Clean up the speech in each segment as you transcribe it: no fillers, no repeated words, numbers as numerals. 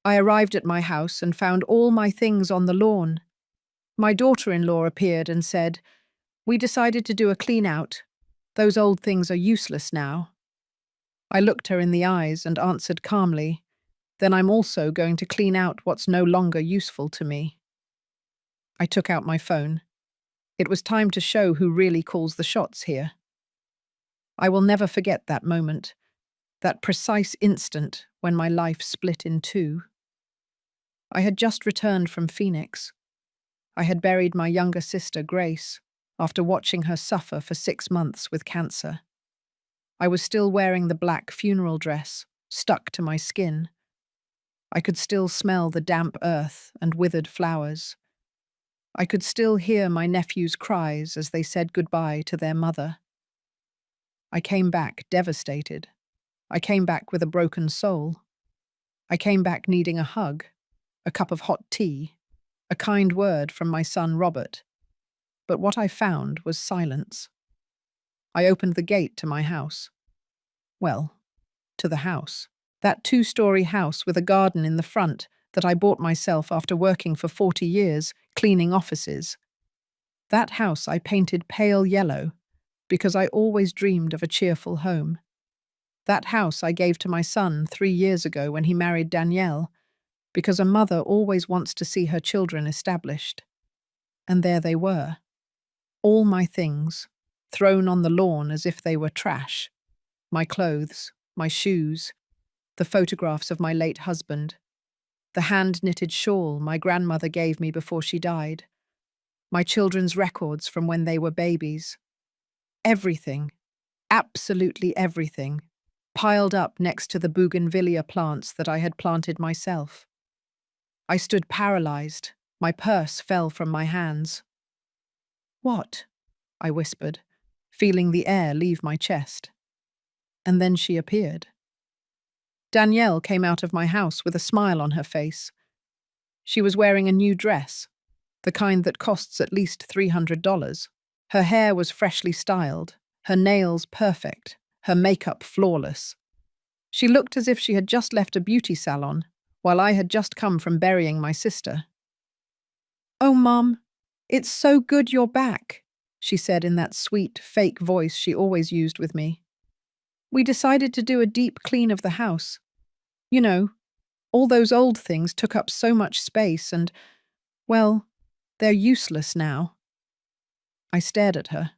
I arrived at my house and found all my things on the lawn. My daughter-in-law appeared and said, "We decided to do a clean-out. Those old things are useless now." I looked her in the eyes and answered calmly, "Then I'm also going to clean out what's no longer useful to me." I took out my phone. It was time to show who really calls the shots here. I will never forget that moment, that precise instant when my life split in two. I had just returned from Phoenix. I had buried my younger sister, Grace, after watching her suffer for 6 months with cancer. I was still wearing the black funeral dress, stuck to my skin. I could still smell the damp earth and withered flowers. I could still hear my nephew's cries as they said goodbye to their mother. I came back devastated. I came back with a broken soul. I came back needing a hug, a cup of hot tea, a kind word from my son Robert. But what I found was silence. I opened the gate to my house. Well, to the house. That 2-story house with a garden in the front that I bought myself after working for 40 years, cleaning offices. That house I painted pale yellow because I always dreamed of a cheerful home. That house I gave to my son 3 years ago when he married Danielle, because a mother always wants to see her children established. And there they were. All my things, thrown on the lawn as if they were trash. My clothes, my shoes, the photographs of my late husband, the hand-knitted shawl my grandmother gave me before she died, my children's records from when they were babies. Everything, absolutely everything, piled up next to the bougainvillea plants that I had planted myself. I stood paralyzed. My purse fell from my hands. "What?" I whispered, feeling the air leave my chest. And then she appeared. Danielle came out of my house with a smile on her face. She was wearing a new dress, the kind that costs at least $300. Her hair was freshly styled, her nails perfect, her makeup flawless. She looked as if she had just left a beauty salon, while I had just come from burying my sister. "Oh, Mom, it's so good you're back," she said in that sweet, fake voice she always used with me. "We decided to do a deep clean of the house. You know, all those old things took up so much space and, well, they're useless now." I stared at her.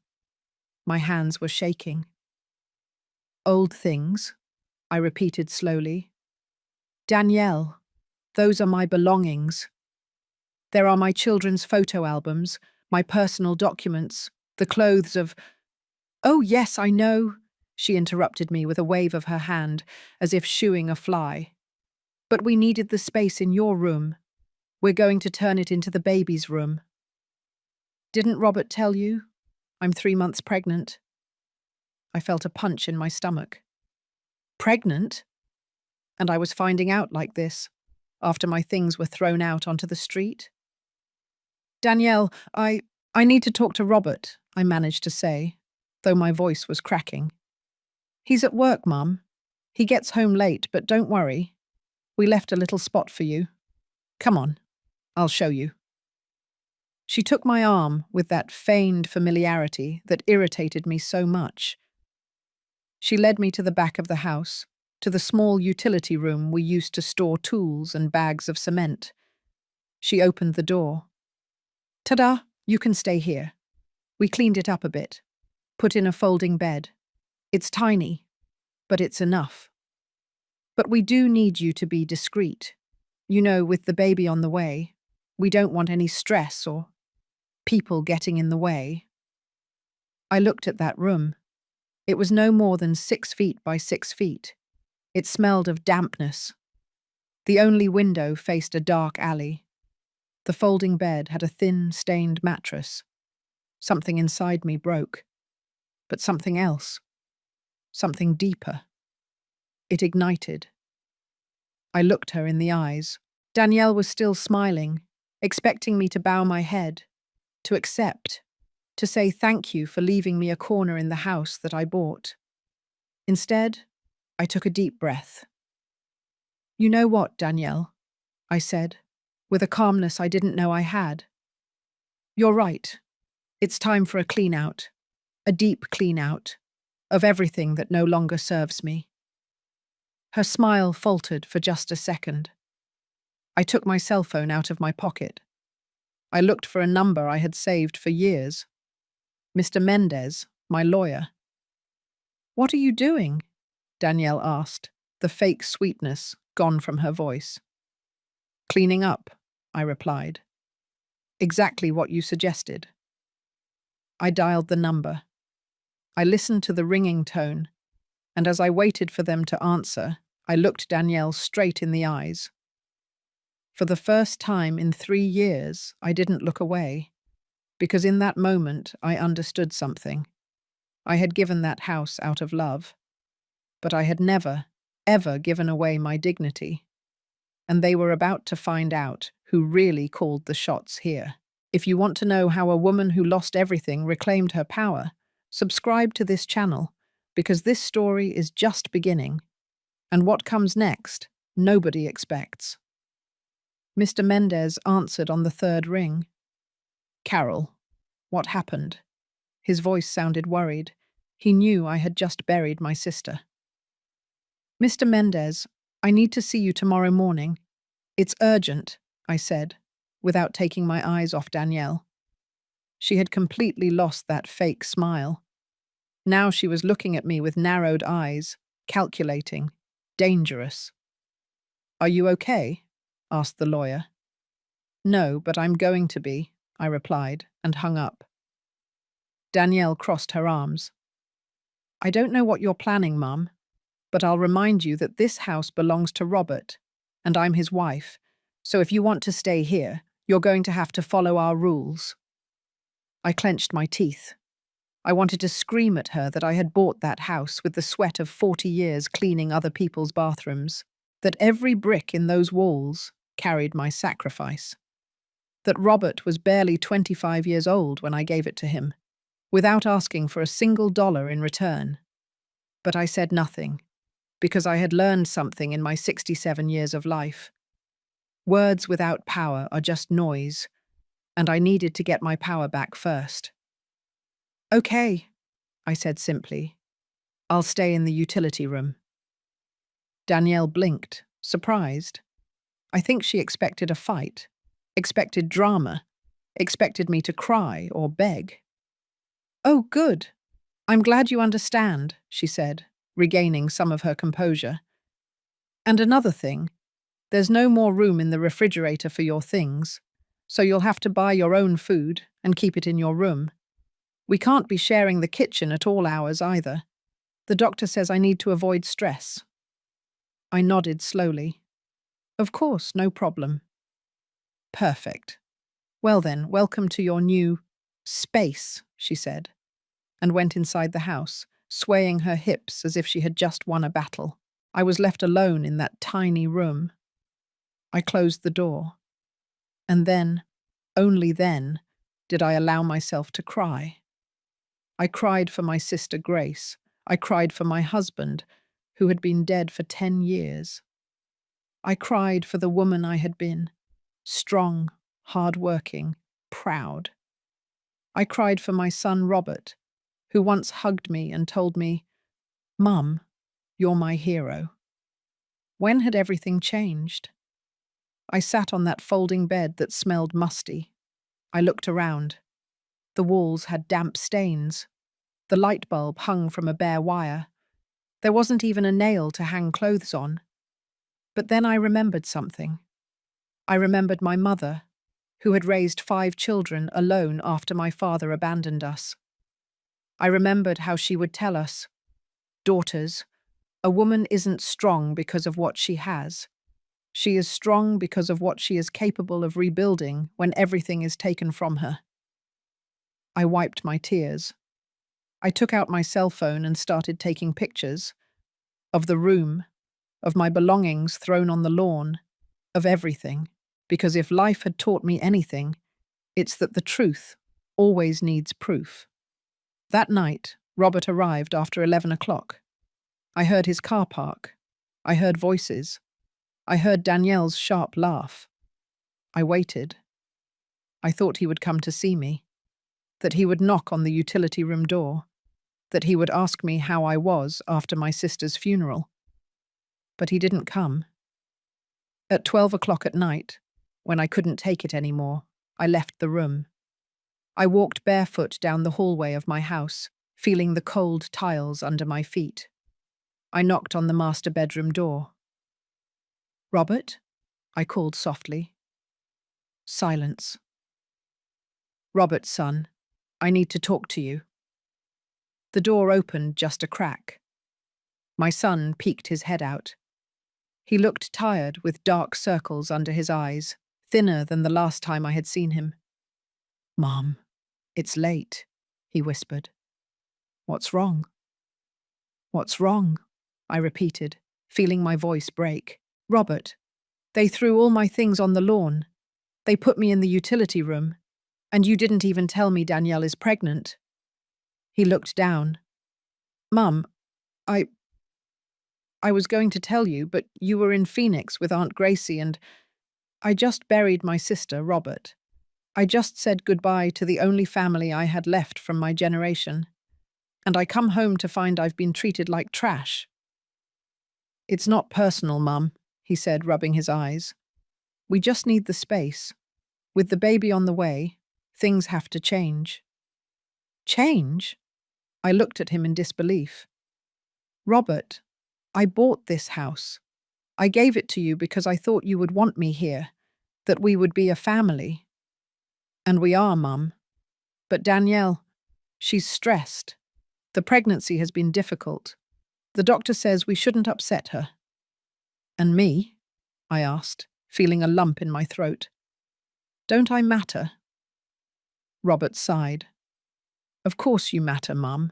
My hands were shaking. "Old things," I repeated slowly. "Danielle, those are my belongings. There are my children's photo albums, my personal documents, the clothes of—" "Oh, yes, I know," she interrupted me with a wave of her hand, as if shooing a fly. "But we needed the space in your room. We're going to turn it into the baby's room." "Didn't Robert tell you? I'm 3 months pregnant." I felt a punch in my stomach. Pregnant? And I was finding out like this, after my things were thrown out onto the street? "Danielle, I need to talk to Robert," I managed to say, though my voice was cracking. "He's at work, Mum. He gets home late, but don't worry. We left a little spot for you. Come on, I'll show you." She took my arm with that feigned familiarity that irritated me so much. She led me to the back of the house, to the small utility room we used to store tools and bags of cement. She opened the door. "Ta-da, you can stay here. We cleaned it up a bit, put in a folding bed. It's tiny, but it's enough. But we do need you to be discreet. You know, with the baby on the way, we don't want any stress or people getting in the way." I looked at that room. It was no more than 6 feet by 6 feet. It smelled of dampness. The only window faced a dark alley. The folding bed had a thin, stained mattress. Something inside me broke. But something else. Something deeper. It ignited. I looked her in the eyes. Danielle was still smiling, expecting me to bow my head, to accept, to say thank you for leaving me a corner in the house that I bought. Instead, I took a deep breath. "You know what, Danielle? I said, with a calmness I didn't know I had. You're right. It's time for a clean out, a deep clean out, of everything that no longer serves me. Her smile faltered for just a second. I took my cell phone out of my pocket. I looked for a number I had saved for years. Mr. Mendez, my lawyer. What are you doing? Danielle asked, the fake sweetness gone from her voice. Cleaning up, I replied. Exactly what you suggested. I dialed the number. I listened to the ringing tone, and as I waited for them to answer, I looked Danielle straight in the eyes. For the first time in 3 years, I didn't look away, because in that moment I understood something. I had given that house out of love, but I had never, ever given away my dignity. And they were about to find out who really called the shots here. If you want to know how a woman who lost everything reclaimed her power, subscribe to this channel, because this story is just beginning. And what comes next, nobody expects. Mr. Mendez answered on the third ring. Carol, what happened? His voice sounded worried. He knew I had just buried my sister. Mr. Mendez, I need to see you tomorrow morning. It's urgent, I said, without taking my eyes off Danielle. She had completely lost that fake smile. Now she was looking at me with narrowed eyes, calculating, dangerous. Are you okay? Asked the lawyer. No, but I'm going to be, I replied, and hung up. Danielle crossed her arms. I don't know what you're planning, Mum, but I'll remind you that this house belongs to Robert, and I'm his wife, so if you want to stay here, you're going to have to follow our rules. I clenched my teeth. I wanted to scream at her that I had bought that house with the sweat of 40 years cleaning other people's bathrooms, that every brick in those walls carried my sacrifice, that Robert was barely 25 years old when I gave it to him, without asking for a single dollar in return. But I said nothing, because I had learned something in my 67 years of life. Words without power are just noise, and I needed to get my power back first. Okay, I said simply. I'll stay in the utility room. Danielle blinked, surprised. I think she expected a fight, expected drama, expected me to cry or beg. Oh, good. I'm glad you understand, she said, regaining some of her composure. And another thing, there's no more room in the refrigerator for your things, so you'll have to buy your own food and keep it in your room. We can't be sharing the kitchen at all hours either. The doctor says I need to avoid stress. I nodded slowly. Of course, no problem. Perfect. Well then, welcome to your new space, she said, and went inside the house, swaying her hips as if she had just won a battle. I was left alone in that tiny room. I closed the door. And then, only then, did I allow myself to cry. I cried for my sister Grace. I cried for my husband, who had been dead for 10 years. I cried for the woman I had been, strong, hard-working, proud. I cried for my son Robert, who once hugged me and told me, Mum, you're my hero. When had everything changed? I sat on that folding bed that smelled musty. I looked around. The walls had damp stains. The light bulb hung from a bare wire. There wasn't even a nail to hang clothes on. But then I remembered something. I remembered my mother, who had raised 5 children alone after my father abandoned us. I remembered how she would tell us, daughters, a woman isn't strong because of what she has. She is strong because of what she is capable of rebuilding when everything is taken from her. I wiped my tears. I took out my cell phone and started taking pictures of the room, of my belongings thrown on the lawn, of everything, because if life had taught me anything, it's that the truth always needs proof. That night, Robert arrived after 11 o'clock. I heard his car park. I heard voices. I heard Danielle's sharp laugh. I waited. I thought he would come to see me, that he would knock on the utility room door, that he would ask me how I was after my sister's funeral. But he didn't come. At 12 o'clock at night, when I couldn't take it anymore, I left the room. I walked barefoot down the hallway of my house, feeling the cold tiles under my feet. I knocked on the master bedroom door. "Robert?" I called softly. Silence. "Robert, son, I need to talk to you." The door opened just a crack. My son peeked his head out. He looked tired, with dark circles under his eyes, thinner than the last time I had seen him. "Mom, it's late," he whispered. "What's wrong?" "What's wrong?" I repeated, feeling my voice break. "Robert, they threw all my things on the lawn. They put me in the utility room, and you didn't even tell me Danielle is pregnant." He looked down. "Mum, I was going to tell you, but you were in Phoenix with Aunt Gracie and I just buried my sister, Robert. I just said goodbye to the only family I had left from my generation. And I come home to find I've been treated like trash." "It's not personal, Mum," he said, rubbing his eyes. "We just need the space. With the baby on the way, things have to change." "Change?" I looked at him in disbelief. "Robert, I bought this house. I gave it to you because I thought you would want me here, that we would be a family. And we are, Mum. But Danielle, she's stressed. The pregnancy has been difficult. The doctor says we shouldn't upset her." "And me?" I asked, feeling a lump in my throat. "Don't I matter?" Robert sighed. "Of course you matter, Mum.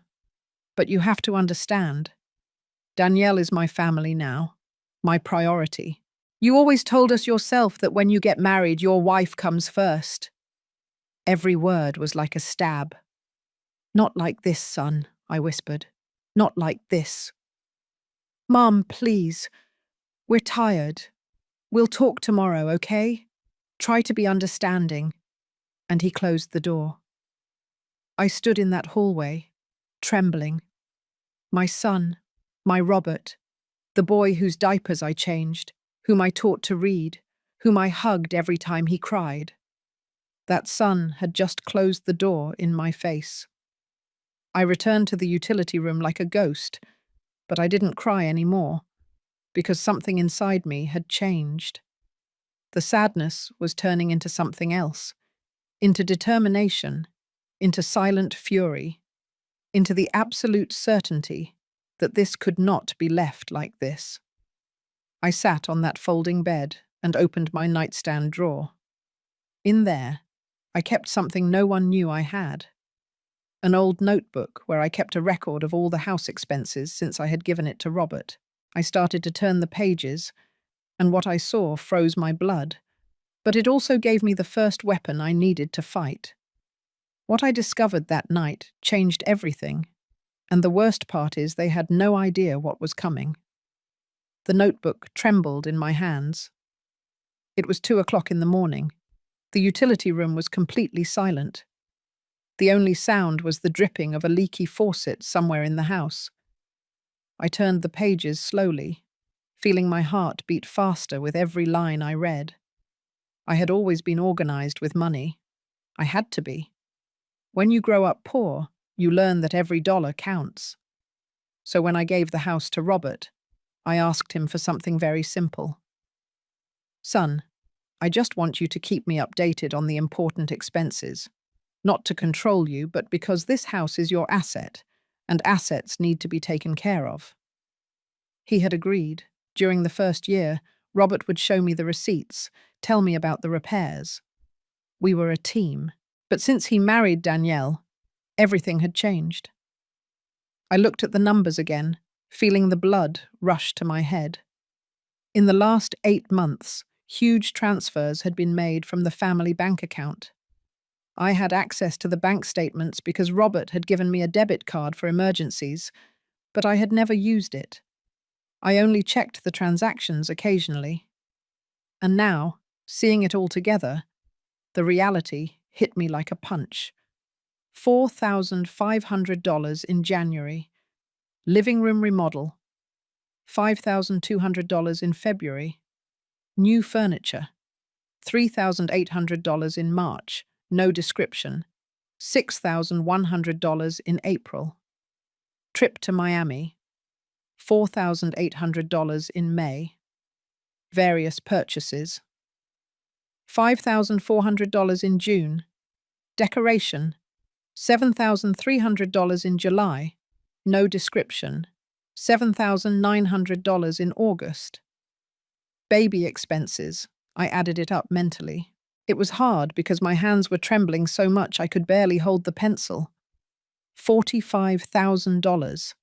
But you have to understand. Danielle is my family now, my priority. You always told us yourself that when you get married, your wife comes first." Every word was like a stab. "Not like this, son," I whispered. "Not like this." "Mum, please. We're tired. We'll talk tomorrow, okay? Try to be understanding." And he closed the door. I stood in that hallway, trembling. My son, my Robert, the boy whose diapers I changed, whom I taught to read, whom I hugged every time he cried. That son had just closed the door in my face. I returned to the utility room like a ghost, but I didn't cry anymore, because something inside me had changed. The sadness was turning into something else, into determination, into silent fury, into the absolute certainty that this could not be left like this. I sat on that folding bed and opened my nightstand drawer. In there, I kept something no one knew I had. An old notebook where I kept a record of all the house expenses since I had given it to Robert. I started to turn the pages, and what I saw froze my blood, but it also gave me the first weapon I needed to fight. What I discovered that night changed everything, and the worst part is they had no idea what was coming. The notebook trembled in my hands. It was 2 o'clock in the morning. The utility room was completely silent. The only sound was the dripping of a leaky faucet somewhere in the house. I turned the pages slowly, feeling my heart beat faster with every line I read. I had always been organized with money. I had to be. When you grow up poor, you learn that every dollar counts. So when I gave the house to Robert, I asked him for something very simple. "Son, I just want you to keep me updated on the important expenses. Not to control you, but because this house is your asset, and assets need to be taken care of." He had agreed. During the first year, Robert would show me the receipts, tell me about the repairs. We were a team. But since he married Danielle, everything had changed. I looked at the numbers again, feeling the blood rush to my head. In the last 8 months, huge transfers had been made from the family bank account. I had access to the bank statements because Robert had given me a debit card for emergencies, but I had never used it. I only checked the transactions occasionally. And now, seeing it all together, the reality hit me like a punch. $4,500 in January. Living room remodel. $5,200 in February. New furniture. $3,800 in March. No description. $6,100 in April. Trip to Miami. $4,800 in May. Various purchases. $5,400 in June. Decoration. $7,300 in July. No description. $7,900 in August. Baby expenses. I added it up mentally. It was hard because my hands were trembling so much I could barely hold the pencil. $45,000.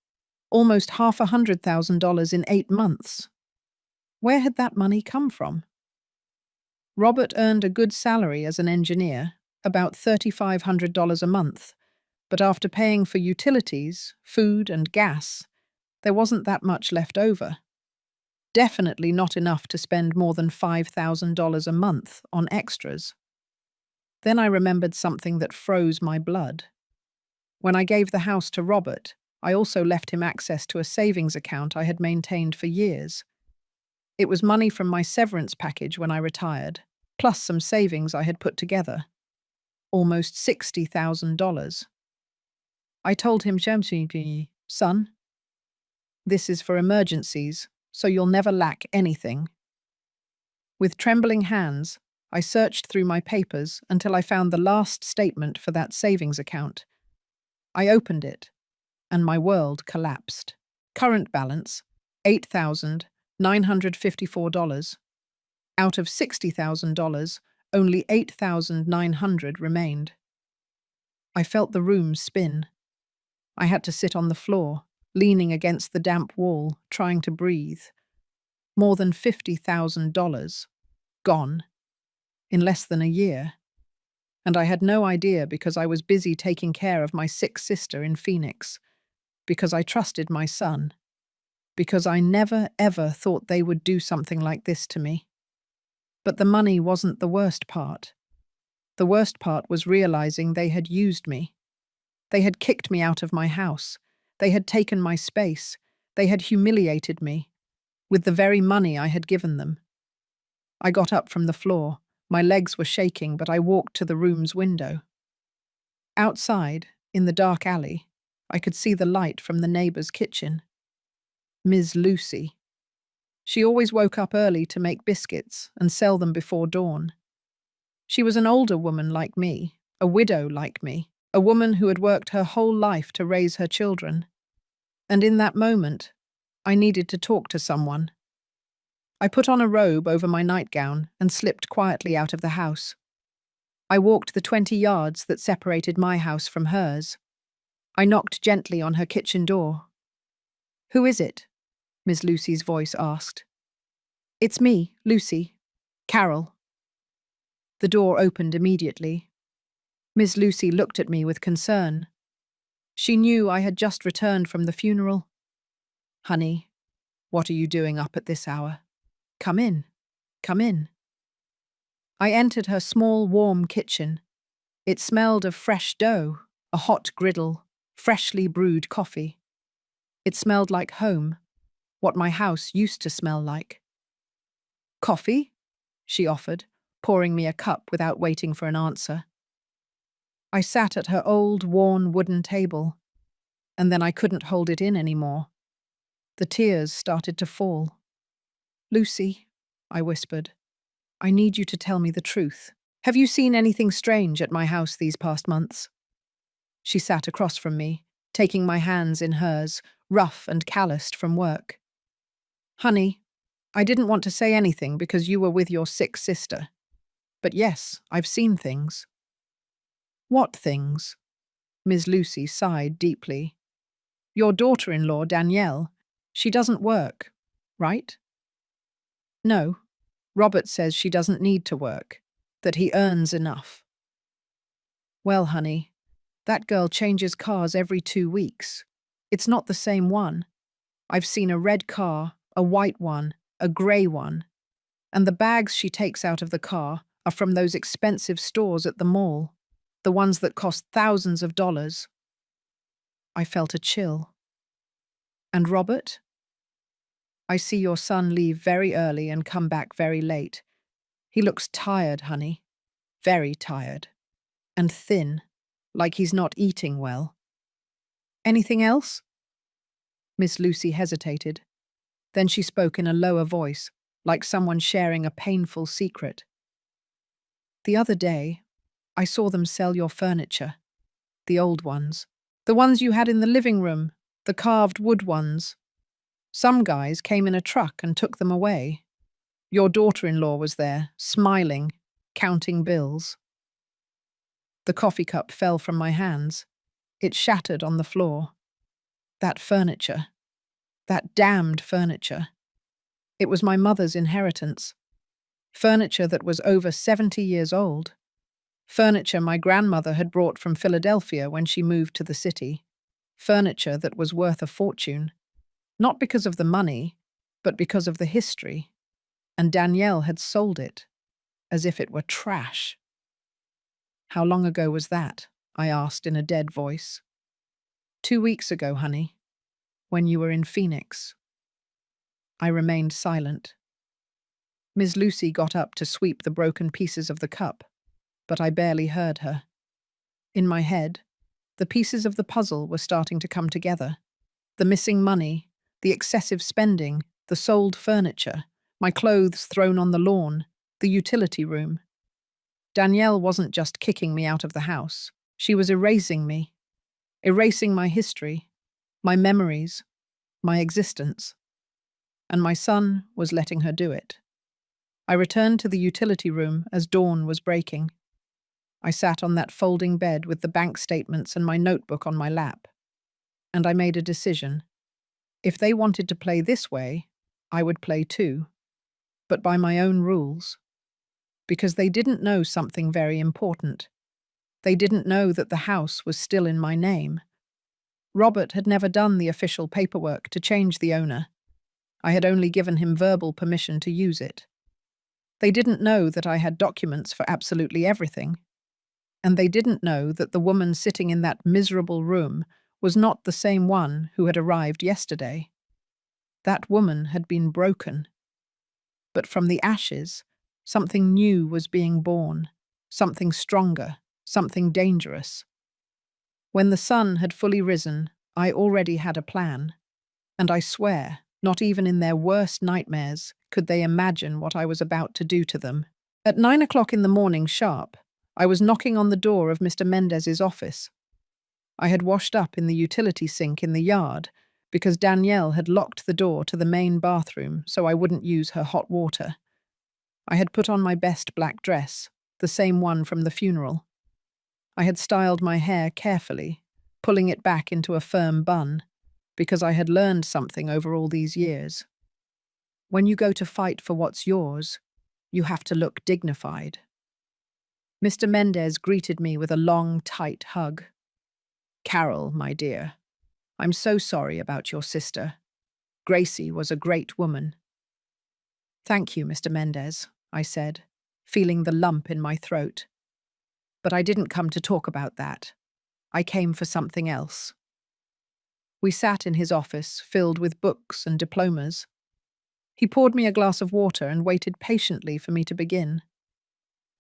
Almost $500,000 in 8 months. Where had that money come from? Robert earned a good salary as an engineer, about $3,500 a month, but after paying for utilities, food and gas, there wasn't that much left over. Definitely not enough to spend more than $5,000 a month on extras. Then I remembered something that froze my blood. When I gave the house to Robert, I also left him access to a savings account I had maintained for years. It was money from my severance package when I retired, plus some savings I had put together. Almost $60,000. I told him, son, this is for emergencies, so you'll never lack anything. With trembling hands, I searched through my papers until I found the last statement for that savings account. I opened it, and my world collapsed. Current balance, $8,954. Out of $60,000, only $8,900 remained. I felt the room spin. I had to sit on the floor, leaning against the damp wall, trying to breathe. More than $50,000. Gone. In less than a year. And I had no idea because I was busy taking care of my sick sister in Phoenix. Because I trusted my son. Because I never, ever thought they would do something like this to me. But the money wasn't the worst part. The worst part was realizing they had used me. They had kicked me out of my house. They had taken my space. They had humiliated me. With the very money I had given them. I got up from the floor. My legs were shaking, but I walked to the room's window. Outside, in the dark alley, I could see the light from the neighbor's kitchen. Ms. Lucy. She always woke up early to make biscuits and sell them before dawn. She was an older woman like me, a widow like me, a woman who had worked her whole life to raise her children. And in that moment, I needed to talk to someone. I put on a robe over my nightgown and slipped quietly out of the house. I walked the 20 yards that separated my house from hers. I knocked gently on her kitchen door. "Who is it?" Miss Lucy's voice asked. "It's me, Lucy. Carol." The door opened immediately. Miss Lucy looked at me with concern. She knew I had just returned from the funeral. "Honey, what are you doing up at this hour? Come in, come in." I entered her small, warm kitchen. It smelled of fresh dough, a hot griddle, freshly brewed coffee. It smelled like home, what my house used to smell like. "Coffee?" she offered, pouring me a cup without waiting for an answer. I sat at her old, worn wooden table, and then I couldn't hold it in anymore. The tears started to fall. "Lucy," I whispered, "I need you to tell me the truth. Have you seen anything strange at my house these past months?" She sat across from me, taking my hands in hers, rough and calloused from work. "Honey, I didn't want to say anything because you were with your sick sister. But yes, I've seen things." "What things?" Miss Lucy sighed deeply. "Your daughter-in-law, Danielle, she doesn't work, right?" "No. Robert says she doesn't need to work, that he earns enough." "Well, honey, that girl changes cars every 2 weeks. It's not the same one. I've seen a red car, a white one, a grey one. And the bags she takes out of the car are from those expensive stores at the mall, the ones that cost thousands of dollars. I felt a chill. And Robert? I see your son leave very early and come back very late. He looks tired, honey. Very tired. And thin, like he's not eating well. Anything else? Miss Lucy hesitated. Then she spoke in a lower voice, like someone sharing a painful secret. The other day, I saw them sell your furniture. The old ones. The ones you had in the living room. The carved wood ones. Some guys came in a truck and took them away. Your daughter-in-law was there, smiling, counting bills. The coffee cup fell from my hands. It shattered on the floor. That furniture. That damned furniture. It was my mother's inheritance. Furniture that was over 70 years old. Furniture my grandmother had brought from Philadelphia when she moved to the city. Furniture that was worth a fortune. Not because of the money, but because of the history. And Danielle had sold it, as if it were trash. How long ago was that? I asked in a dead voice. 2 weeks ago, honey, when you were in Phoenix. I remained silent. Miss Lucy got up to sweep the broken pieces of the cup, but I barely heard her. In my head, the pieces of the puzzle were starting to come together. The missing money, the excessive spending, the sold furniture, my clothes thrown on the lawn, the utility room. Danielle wasn't just kicking me out of the house. She was erasing me. Erasing my history, my memories, my existence. And my son was letting her do it. I returned to the utility room as dawn was breaking. I sat on that folding bed with the bank statements and my notebook on my lap. And I made a decision. If they wanted to play this way, I would play too. But by my own rules. Because they didn't know something very important. They didn't know that the house was still in my name. Robert had never done the official paperwork to change the owner. I had only given him verbal permission to use it. They didn't know that I had documents for absolutely everything. And they didn't know that the woman sitting in that miserable room was not the same one who had arrived yesterday. That woman had been broken. But from the ashes, something new was being born, something stronger, something dangerous. When the sun had fully risen, I already had a plan. And I swear, not even in their worst nightmares could they imagine what I was about to do to them. At 9 o'clock in the morning sharp, I was knocking on the door of Mr. Mendez's office. I had washed up in the utility sink in the yard because Danielle had locked the door to the main bathroom so I wouldn't use her hot water. I had put on my best black dress, the same one from the funeral. I had styled my hair carefully, pulling it back into a firm bun, because I had learned something over all these years. When you go to fight for what's yours, you have to look dignified. Mr. Mendez greeted me with a long, tight hug. Carol, my dear, I'm so sorry about your sister. Gracie was a great woman. Thank you, Mr. Mendez, I said, feeling the lump in my throat. But I didn't come to talk about that. I came for something else. We sat in his office, filled with books and diplomas. He poured me a glass of water and waited patiently for me to begin.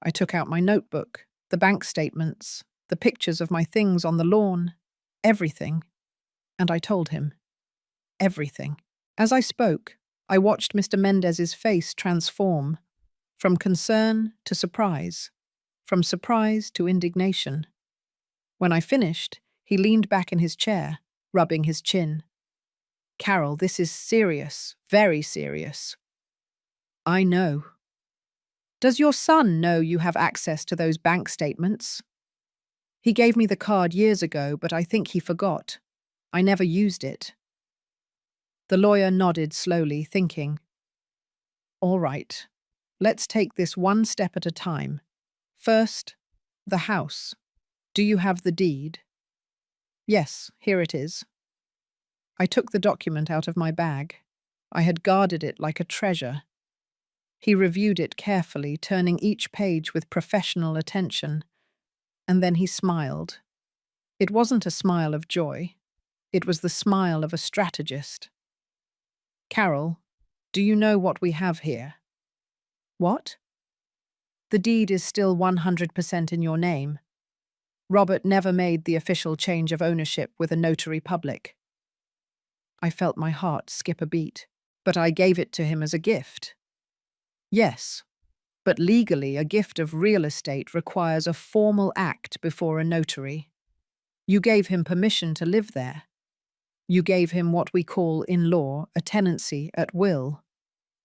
I took out my notebook, the bank statements, the pictures of my things on the lawn, everything. And I told him. Everything. As I spoke, I watched Mr. Mendez's face transform, from concern to surprise, from surprise to indignation. When I finished, he leaned back in his chair, rubbing his chin. Carol, this is serious, very serious. I know. Does your son know you have access to those bank statements? He gave me the card years ago, but I think he forgot. I never used it. The lawyer nodded slowly, thinking. All right, let's take this one step at a time. First, the house. Do you have the deed? Yes, here it is. I took the document out of my bag. I had guarded it like a treasure. He reviewed it carefully, turning each page with professional attention, and then he smiled. It wasn't a smile of joy. It was the smile of a strategist. "Carol, do you know what we have here?" "What?" "The deed is still 100% in your name. Robert never made the official change of ownership with a notary public." I felt my heart skip a beat. "But I gave it to him as a gift." "Yes, but legally a gift of real estate requires a formal act before a notary. You gave him permission to live there. You gave him what we call in law a tenancy at will.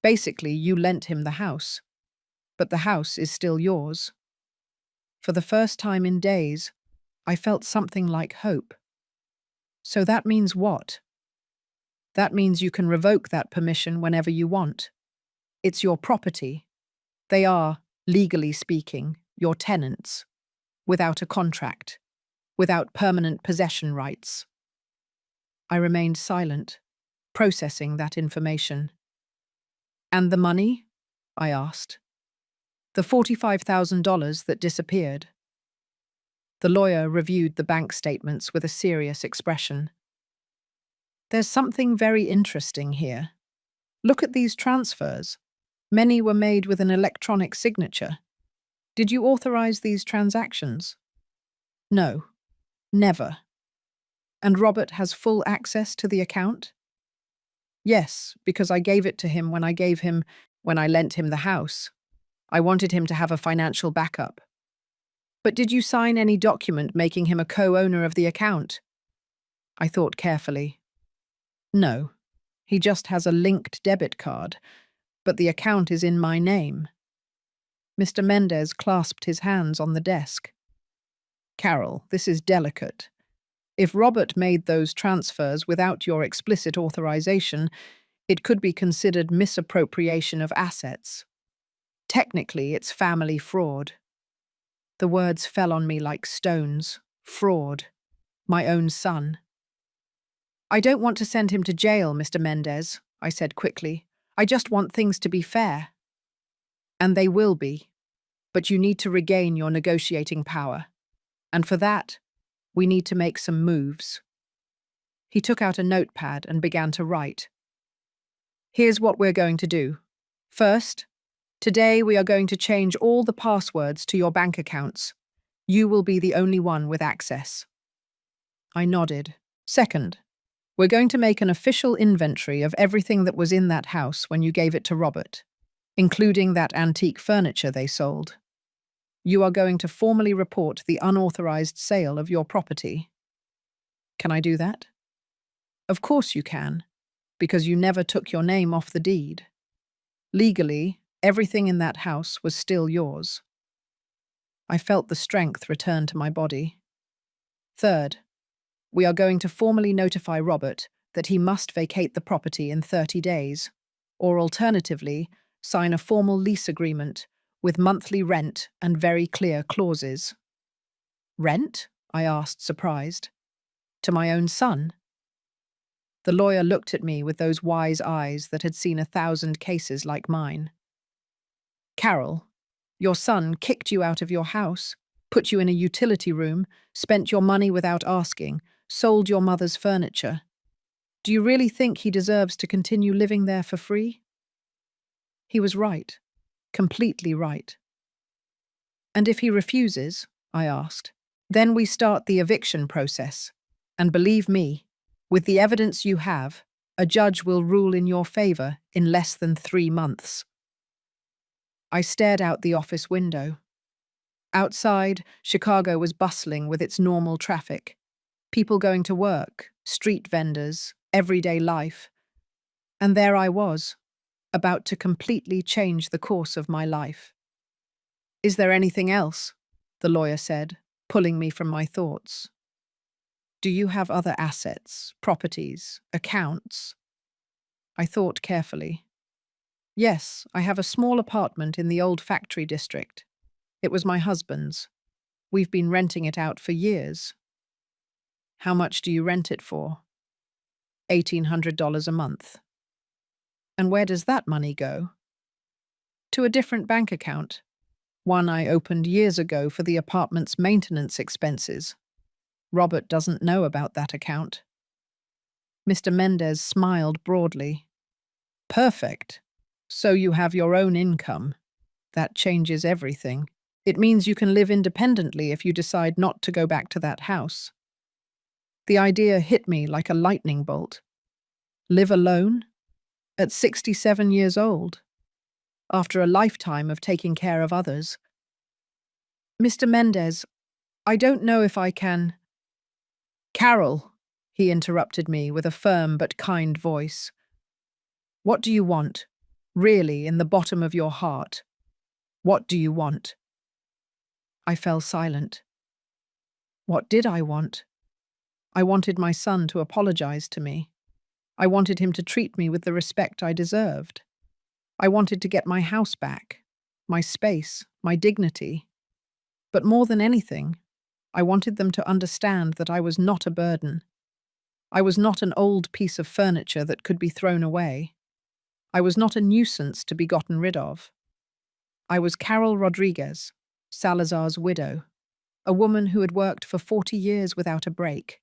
Basically, you lent him the house. But the house is still yours." For the first time in days, I felt something like hope. "So that means what?" "That means you can revoke that permission whenever you want. It's your property. They are, legally speaking, your tenants, without a contract, without permanent possession rights." I remained silent, processing that information. "And the money?" I asked. "The $45,000 that disappeared." The lawyer reviewed the bank statements with a serious expression. "There's something very interesting here. Look at these transfers. Many were made with an electronic signature. Did you authorize these transactions?" "No, never." "And Robert has full access to the account?" "Yes, because I gave it to him when I lent him the house. I wanted him to have a financial backup." "But did you sign any document making him a co-owner of the account?" I thought carefully. "No, he just has a linked debit card, but the account is in my name." Mr. Mendez clasped his hands on the desk. "Carol, this is delicate. If Robert made those transfers without your explicit authorization, it could be considered misappropriation of assets. Technically, it's family fraud." The words fell on me like stones. Fraud. My own son. "I don't want to send him to jail, Mr. Mendez," I said quickly. "I just want things to be fair." "And they will be. But you need to regain your negotiating power. And for that, we need to make some moves." He took out a notepad and began to write. "Here's what we're going to do. First, today we are going to change all the passwords to your bank accounts. You will be the only one with access." I nodded. "Second, we're going to make an official inventory of everything that was in that house when you gave it to Robert, including that antique furniture they sold. You are going to formally report the unauthorized sale of your property." "Can I do that?" "Of course you can, because you never took your name off the deed. Legally, everything in that house was still yours." I felt the strength return to my body. "Third, we are going to formally notify Robert that he must vacate the property in 30 days, or alternatively, sign a formal lease agreement with monthly rent and very clear clauses." "Rent?" I asked, surprised. "To my own son?" The lawyer looked at me with those wise eyes that had seen 1,000 cases like mine. "Carol, your son kicked you out of your house, put you in a utility room, spent your money without asking, sold your mother's furniture. Do you really think he deserves to continue living there for free?" He was right. Completely right. "And if he refuses?" I asked. "Then we start the eviction process. And believe me, with the evidence you have, a judge will rule in your favor in less than 3 months." I stared out the office window. Outside, Chicago was bustling with its normal traffic. People going to work, street vendors, everyday life. And there I was, about to completely change the course of my life. "Is there anything else?" the lawyer said, pulling me from my thoughts. "Do you have other assets, properties, accounts?" I thought carefully. "Yes, I have a small apartment in the old factory district. It was my husband's. We've been renting it out for years." "How much do you rent it for?" $1,800 a month." "And where does that money go?" To a different bank account, one I opened years ago for the apartment's maintenance expenses. Robert doesn't know about that account. Mr. Mendez smiled broadly. Perfect. So you have your own income. That changes everything. It means you can live independently if you decide not to go back to that house. The idea hit me like a lightning bolt. Live alone? At 67 years old? After a lifetime of taking care of others? Mr. Mendez, I don't know if I can. Carol, he interrupted me with a firm but kind voice. What do you want? Really, in the bottom of your heart? What do you want? I fell silent. What did I want? I wanted my son to apologize to me. I wanted him to treat me with the respect I deserved. I wanted to get my house back, my space, my dignity. But more than anything, I wanted them to understand that I was not a burden. I was not an old piece of furniture that could be thrown away. I was not a nuisance to be gotten rid of. I was Carol Rodriguez, Salazar's widow, a woman who had worked for 40 years without a break,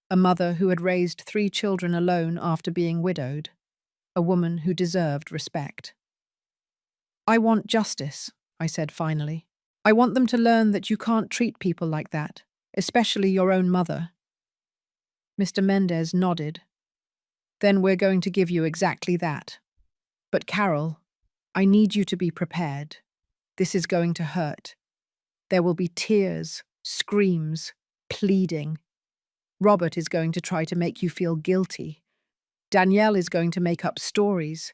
a mother who had raised 3 children alone after being widowed, a woman who deserved respect. I want justice, I said finally. I want them to learn that you can't treat people like that, especially your own mother. Mr. Mendez nodded. Then we're going to give you exactly that. But Carol, I need you to be prepared. This is going to hurt. There will be tears, screams, pleading. Robert is going to try to make you feel guilty. Danielle is going to make up stories.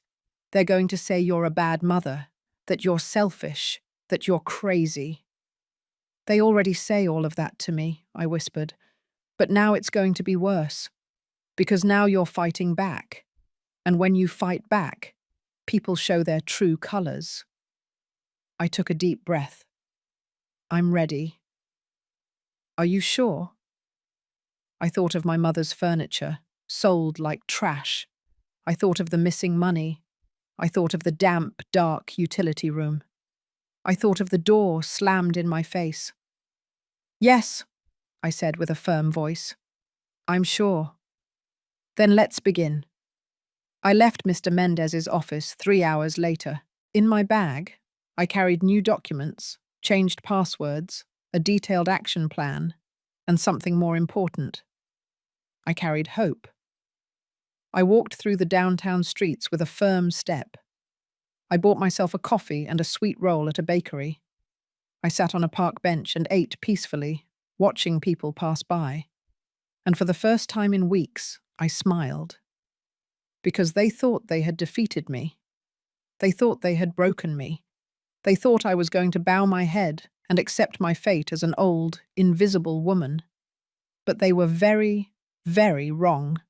They're going to say you're a bad mother, that you're selfish, that you're crazy. They already say all of that to me, I whispered. But now it's going to be worse. Because now you're fighting back. And when you fight back, people show their true colors. I took a deep breath. I'm ready. Are you sure? I thought of my mother's furniture, sold like trash. I thought of the missing money. I thought of the damp, dark utility room. I thought of the door slammed in my face. Yes, I said with a firm voice. I'm sure. Then let's begin. I left Mr. Mendez's office 3 hours later. In my bag, I carried new documents, changed passwords, a detailed action plan, and something more important. I carried hope. I walked through the downtown streets with a firm step. I bought myself a coffee and a sweet roll at a bakery. I sat on a park bench and ate peacefully, watching people pass by. And for the first time in weeks, I smiled. Because they thought they had defeated me. They thought they had broken me. They thought I was going to bow my head and accept my fate as an old, invisible woman. But they were very, very wrong.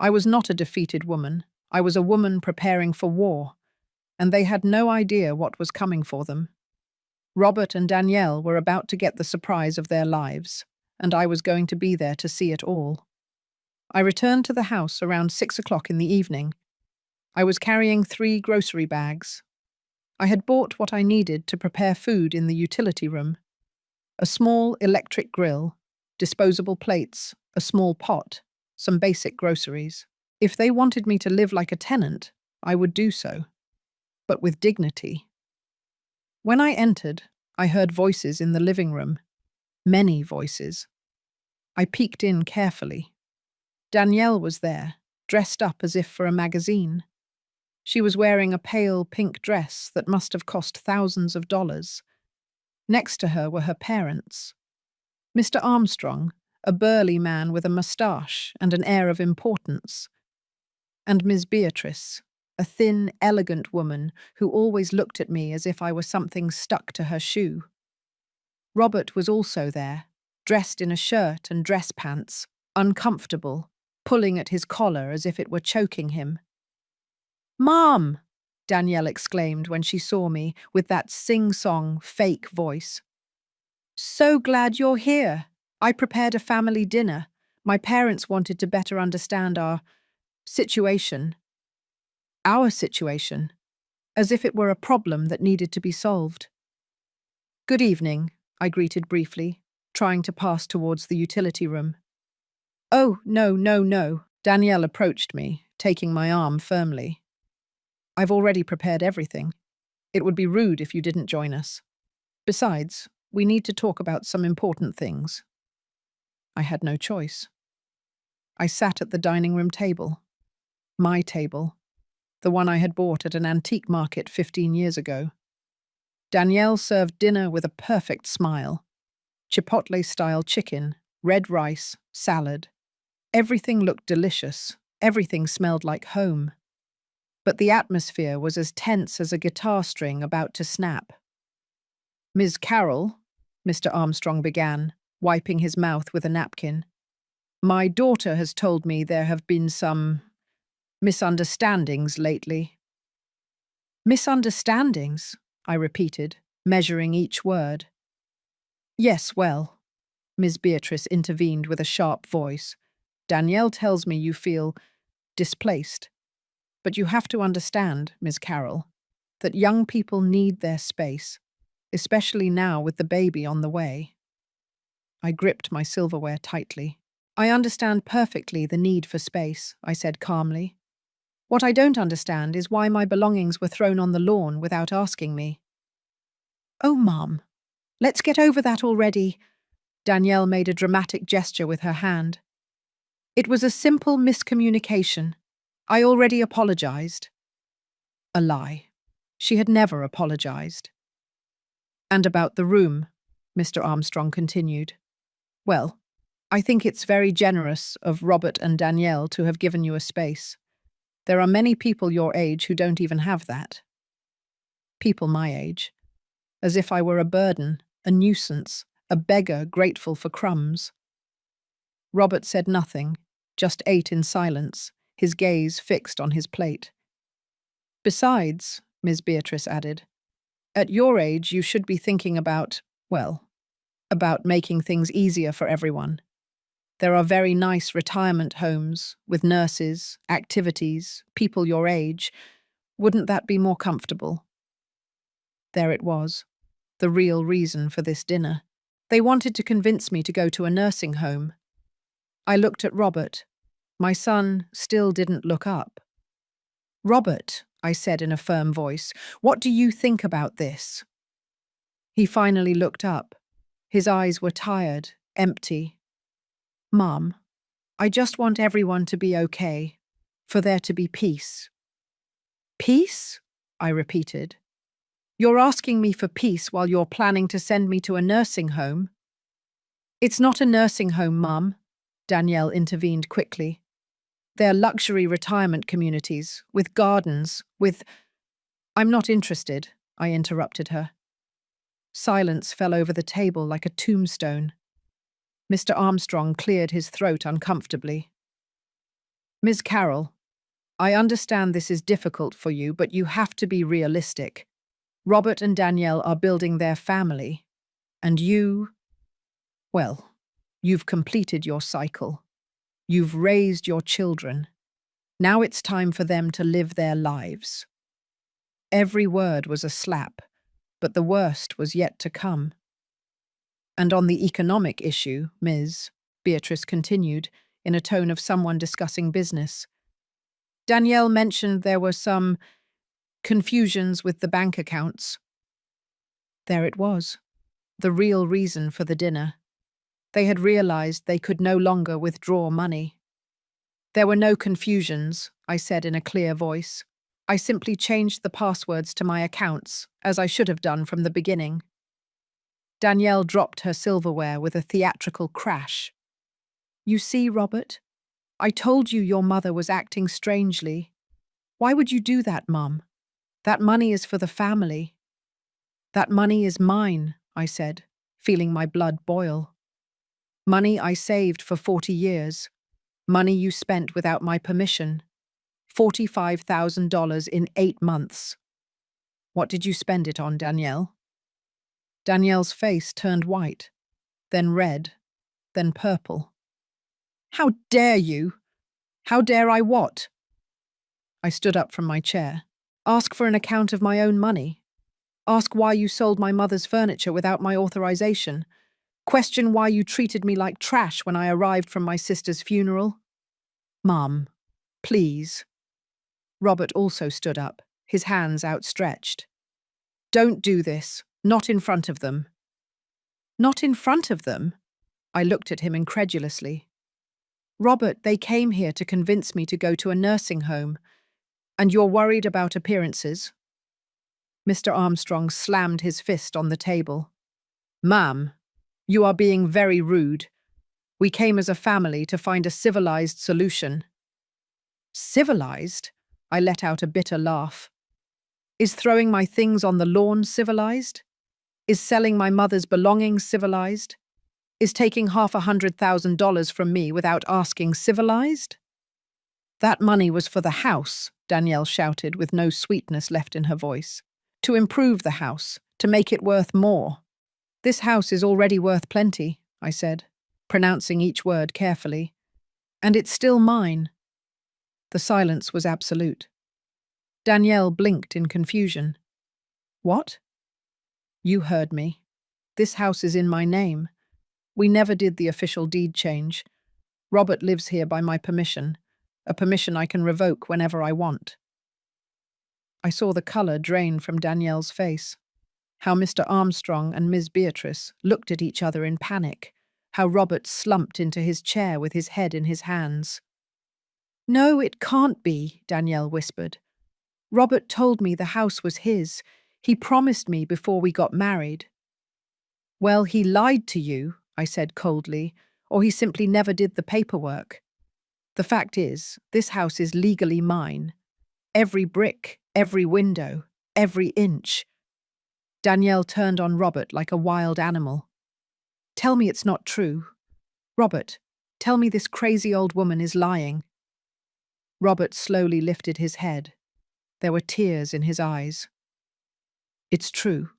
I was not a defeated woman. I was a woman preparing for war, and they had no idea what was coming for them. Robert and Danielle were about to get the surprise of their lives, and I was going to be there to see it all. I returned to the house around 6 o'clock in the evening. I was carrying 3 grocery bags. I had bought what I needed to prepare food in the utility room. A small electric grill, disposable plates, a small pot, some basic groceries. If they wanted me to live like a tenant, I would do so, but with dignity. When I entered, I heard voices in the living room. Many voices. I peeked in carefully. Danielle was there, dressed up as if for a magazine. She was wearing a pale pink dress that must have cost thousands of dollars. Next to her were her parents. Mr. Armstrong, a burly man with a moustache and an air of importance, and Miss Beatrice, a thin, elegant woman who always looked at me as if I were something stuck to her shoe. Robert was also there, dressed in a shirt and dress pants, uncomfortable, pulling at his collar as if it were choking him. "Mom!" Danielle exclaimed when she saw me with that sing-song, fake voice. "So glad you're here. I prepared a family dinner. My parents wanted to better understand our situation." "Our situation?" as if it were a problem that needed to be solved. "Good evening," I greeted briefly, trying to pass towards the utility room. "Oh, no, no, no." Danielle approached me, taking my arm firmly. "I've already prepared everything. It would be rude if you didn't join us. Besides, we need to talk about some important things." I had no choice. I sat at the dining room table. My table. The one I had bought at an antique market 15 years ago. Danielle served dinner with a perfect smile. Chipotle-style chicken, red rice, salad. Everything looked delicious. Everything smelled like home. But the atmosphere was as tense as a guitar string about to snap. "Ms. Carroll," Mr. Armstrong began, wiping his mouth with a napkin, "my daughter has told me there have been some misunderstandings lately." "Misunderstandings?" I repeated, measuring each word. "Yes, well," Ms. Beatrice intervened with a sharp voice. "Danielle tells me you feel displaced. But you have to understand, Ms. Carroll, that young people need their space, especially now with the baby on the way." I gripped my silverware tightly. "I understand perfectly the need for space," I said calmly. "What I don't understand is why my belongings were thrown on the lawn without asking me." "Oh, Mom, let's get over that already." Danielle made a dramatic gesture with her hand. "It was a simple miscommunication. I already apologized." A lie. She had never apologized. "And about the room," Mr. Armstrong continued. "Well, I think it's very generous of Robert and Danielle to have given you a space. There are many people your age who don't even have that." People my age. As if I were a burden, a nuisance, a beggar grateful for crumbs. Robert said nothing, just ate in silence, his gaze fixed on his plate. "Besides," Ms. Beatrice added, "at your age you should be thinking about, well, about making things easier for everyone. There are very nice retirement homes with nurses, activities, people your age. Wouldn't that be more comfortable?" There it was, the real reason for this dinner. They wanted to convince me to go to a nursing home. I looked at Robert. My son still didn't look up. "Robert," I said in a firm voice, "what do you think about this?" He finally looked up. His eyes were tired, empty. "Mom, I just want everyone to be okay, for there to be peace." "Peace?" I repeated. "You're asking me for peace while you're planning to send me to a nursing home?" "It's not a nursing home, Mum," Danielle intervened quickly. "They're luxury retirement communities, with gardens, with—" "I'm not interested," I interrupted her. Silence fell over the table like a tombstone. Mr. Armstrong cleared his throat uncomfortably. "Ms. Carroll, I understand this is difficult for you, but you have to be realistic. Robert and Danielle are building their family. And you, well, you've completed your cycle. You've raised your children. Now it's time for them to live their lives." Every word was a slap, but the worst was yet to come. "And on the economic issue, Ms., Beatrice continued, in a tone of someone discussing business. Danielle mentioned there were some confusions with the bank accounts." There it was, the real reason for the dinner. They had realized they could no longer withdraw money. "There were no confusions," I said in a clear voice. "I simply changed the passwords to my accounts, as I should have done from the beginning." Danielle dropped her silverware with a theatrical crash. "You see, Robert? I told you your mother was acting strangely. Why would you do that, Mum? That money is for the family." "That money is mine," I said, feeling my blood boil. "Money I saved for 40 years. Money you spent without my permission. $45,000 in 8 months. What did you spend it on, Danielle?" Danielle's face turned white, then red, then purple. "How dare you? How dare I what?" I stood up from my chair. Ask for an account of my own money. Ask why you sold my mother's furniture without my authorization. Question why you treated me like trash when I arrived from my sister's funeral. Mum, please. Robert also stood up, his hands outstretched. Don't do this. Not in front of them. Not in front of them? I looked at him incredulously. Robert, they came here to convince me to go to a nursing home. And you're worried about appearances? Mr. Armstrong slammed his fist on the table. Ma'am, you are being very rude. We came as a family to find a civilized solution. Civilized? I let out a bitter laugh. Is throwing my things on the lawn civilized? Is selling my mother's belongings civilized? Is taking $500,000 from me without asking civilized? That money was for the house, Danielle shouted with no sweetness left in her voice. To improve the house, to make it worth more. This house is already worth plenty, I said, pronouncing each word carefully. And it's still mine. The silence was absolute. Danielle blinked in confusion. What? You heard me. This house is in my name. We never did the official deed change. Robert lives here by my permission, a permission I can revoke whenever I want. I saw the colour drain from Danielle's face, how Mr. Armstrong and Miss Beatrice looked at each other in panic, how Robert slumped into his chair with his head in his hands. No, it can't be, Danielle whispered. Robert told me the house was his. He promised me before we got married. Well, he lied to you, I said coldly, or he simply never did the paperwork. The fact is, this house is legally mine. Every brick, every window, every inch. Danielle turned on Robert like a wild animal. Tell me it's not true. Robert, tell me this crazy old woman is lying. Robert slowly lifted his head. There were tears in his eyes. It's true,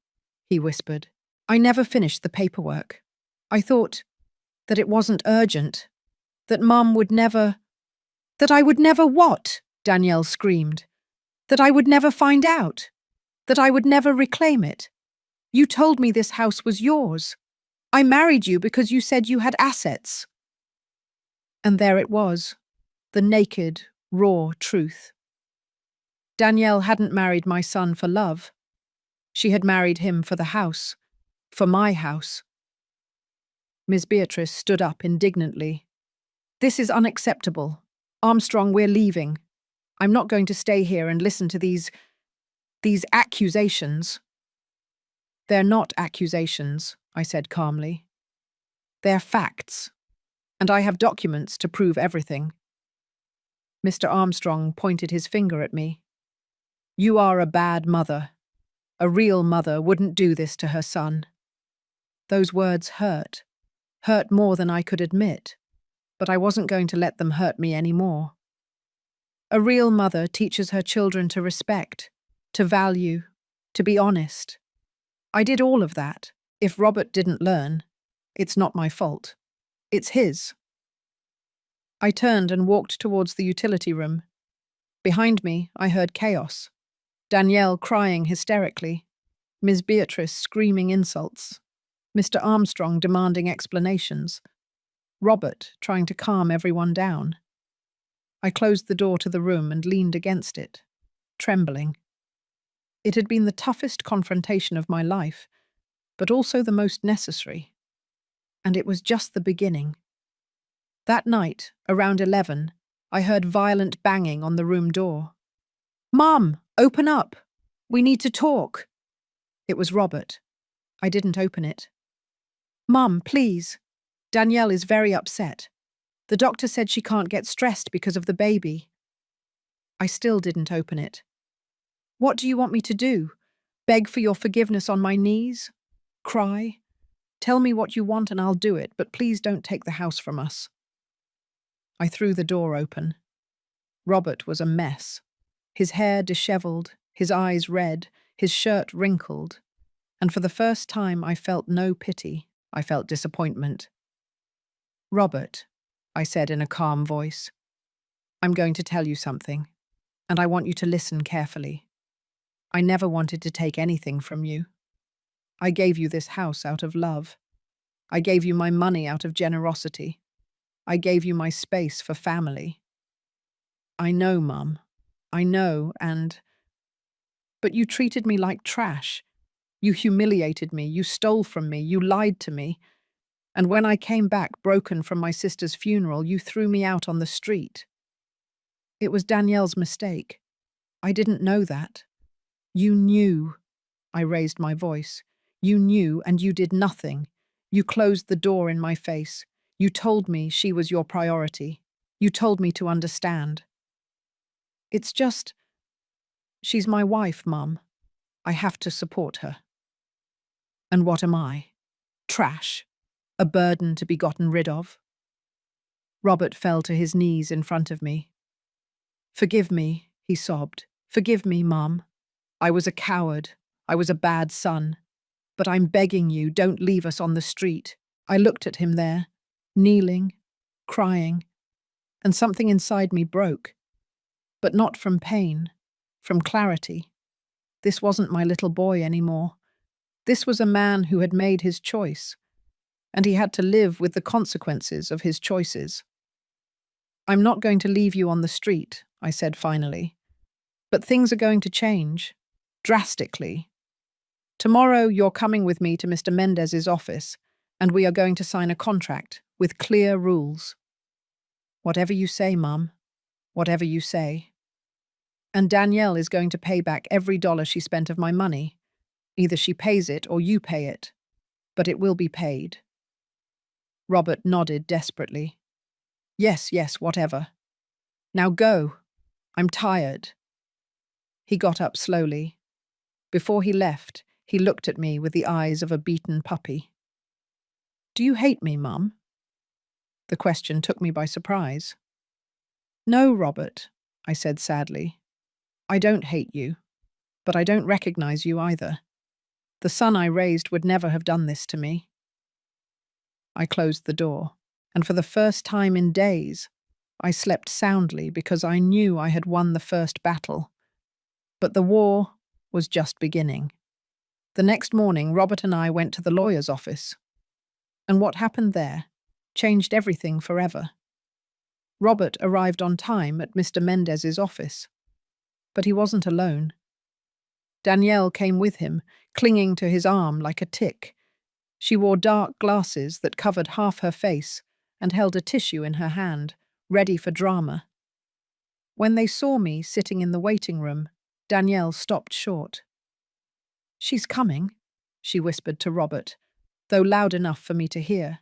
he whispered. I never finished the paperwork. I thought that it wasn't urgent, that Mum would never… That I would never what? Danielle screamed. That I would never find out. That I would never reclaim it. You told me this house was yours. I married you because you said you had assets. And there it was, the naked, raw truth. Danielle hadn't married my son for love. She had married him for the house, for my house. Miss Beatrice stood up indignantly. This is unacceptable. Armstrong, we're leaving. I'm not going to stay here and listen to these accusations. They're not accusations, I said calmly. They're facts, and I have documents to prove everything. Mr. Armstrong pointed his finger at me. You are a bad mother. A real mother wouldn't do this to her son. Those words hurt more than I could admit, but I wasn't going to let them hurt me anymore. A real mother teaches her children to respect, to value, to be honest. I did all of that. If Robert didn't learn, it's not my fault. It's his. I turned and walked towards the utility room. Behind me, I heard chaos. Danielle crying hysterically, Miss Beatrice screaming insults, Mr. Armstrong demanding explanations, Robert trying to calm everyone down. I closed the door to the room and leaned against it, trembling. It had been the toughest confrontation of my life, but also the most necessary. And it was just the beginning. That night, around 11, I heard violent banging on the room door. Mum, open up. We need to talk. It was Robert. I didn't open it. Mum, please. Danielle is very upset. The doctor said she can't get stressed because of the baby. I still didn't open it. What do you want me to do? Beg for your forgiveness on my knees? Cry? Tell me what you want and I'll do it, but please don't take the house from us. I threw the door open. Robert was a mess. His hair dishevelled, his eyes red, his shirt wrinkled. And for the first time I felt no pity. I felt disappointment. Robert, I said in a calm voice, I'm going to tell you something, and I want you to listen carefully. I never wanted to take anything from you. I gave you this house out of love. I gave you my money out of generosity. I gave you my space for family. I know, Mum. I know, But you treated me like trash. You humiliated me, you stole from me, you lied to me. And when I came back broken from my sister's funeral, you threw me out on the street. It was Danielle's mistake. I didn't know that. You knew. I raised my voice. You knew, and you did nothing. You closed the door in my face. You told me she was your priority. You told me to understand. It's just, she's my wife, Mum. I have to support her. And what am I? Trash? A burden to be gotten rid of? Robert fell to his knees in front of me. Forgive me, he sobbed. Forgive me, Mum. I was a coward. I was a bad son. But I'm begging you, don't leave us on the street. I looked at him there, kneeling, crying, and something inside me broke. But not from pain, from clarity. This wasn't my little boy anymore. This was a man who had made his choice, and he had to live with the consequences of his choices. I'm not going to leave you on the street, I said finally. But things are going to change, drastically. Tomorrow you're coming with me to Mr. Mendez's office, and we are going to sign a contract with clear rules. Whatever you say, Mum. Whatever you say. And Danielle is going to pay back every dollar she spent of my money. Either she pays it or you pay it. But it will be paid. Robert nodded desperately. Yes, whatever. Now go. I'm tired. He got up slowly. Before he left, he looked at me with the eyes of a beaten puppy. Do you hate me, Mum? The question took me by surprise. No, Robert, I said sadly. I don't hate you, but I don't recognize you either. The son I raised would never have done this to me. I closed the door, and for the first time in days, I slept soundly because I knew I had won the first battle. But the war was just beginning. The next morning, Robert and I went to the lawyer's office. And what happened there changed everything forever. Robert arrived on time at Mr. Mendez's office. But he wasn't alone. Danielle came with him, clinging to his arm like a tick. She wore dark glasses that covered half her face and held a tissue in her hand, ready for drama. When they saw me sitting in the waiting room, Danielle stopped short. She's coming, she whispered to Robert, though loud enough for me to hear.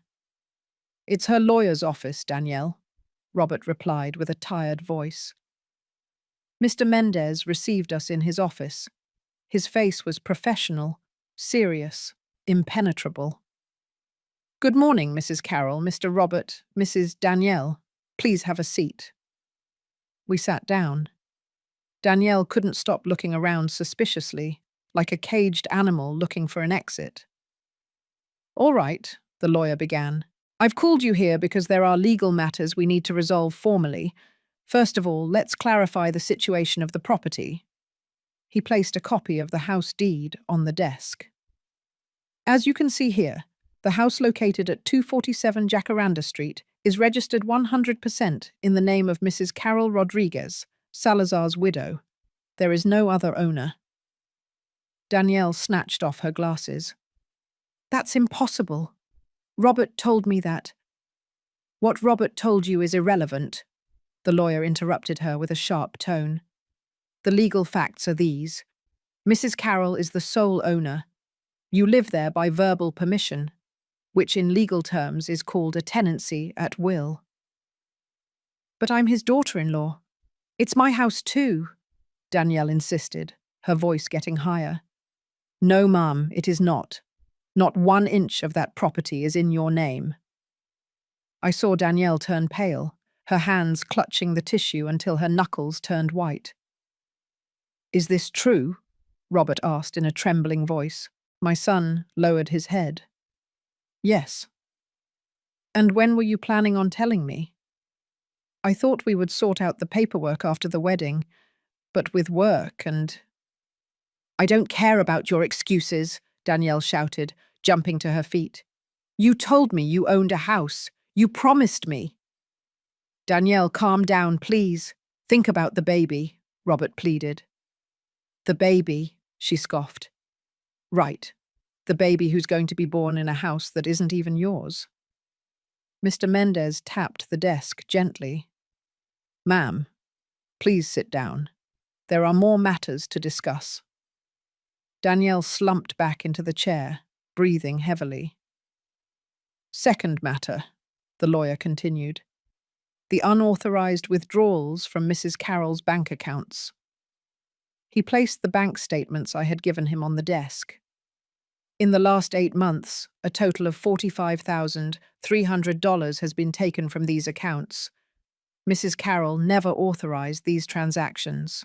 It's her lawyer's office, Danielle, Robert replied with a tired voice. Mr. Mendez received us in his office. His face was professional, serious, impenetrable. Good morning, Mrs. Carroll, Mr. Robert, Mrs. Danielle. Please have a seat. We sat down. Danielle couldn't stop looking around suspiciously, like a caged animal looking for an exit. All right, the lawyer began. I've called you here because there are legal matters we need to resolve formally. First of all, let's clarify the situation of the property. He placed a copy of the house deed on the desk. As you can see here, the house located at 247 Jacaranda Street is registered 100% in the name of Mrs. Carol Rodriguez, Salazar's widow. There is no other owner. Danielle snatched off her glasses. That's impossible. Robert told me that. What Robert told you is irrelevant, the lawyer interrupted her with a sharp tone. The legal facts are these. Mrs. Carroll is the sole owner. You live there by verbal permission, which in legal terms is called a tenancy at will. But I'm his daughter-in-law. It's my house too, Danielle insisted, her voice getting higher. No, ma'am, it is not. Not 1 inch of that property is in your name. I saw Danielle turn pale, her hands clutching the tissue until her knuckles turned white. Is this true? Robert asked in a trembling voice. My son lowered his head. Yes. And when were you planning on telling me? I thought we would sort out the paperwork after the wedding, but with work and... I don't care about your excuses, Danielle shouted, jumping to her feet. You told me you owned a house. You promised me. Danielle, calm down, please. Think about the baby, Robert pleaded. The baby, she scoffed. Right. The baby who's going to be born in a house that isn't even yours. Mr. Mendez tapped the desk gently. Ma'am, please sit down. There are more matters to discuss. Danielle slumped back into the chair, breathing heavily. Second matter, the lawyer continued. The unauthorized withdrawals from Mrs. Carroll's bank accounts. He placed the bank statements I had given him on the desk. In the last 8 months, a total of $45,300 has been taken from these accounts. Mrs. Carroll never authorized these transactions.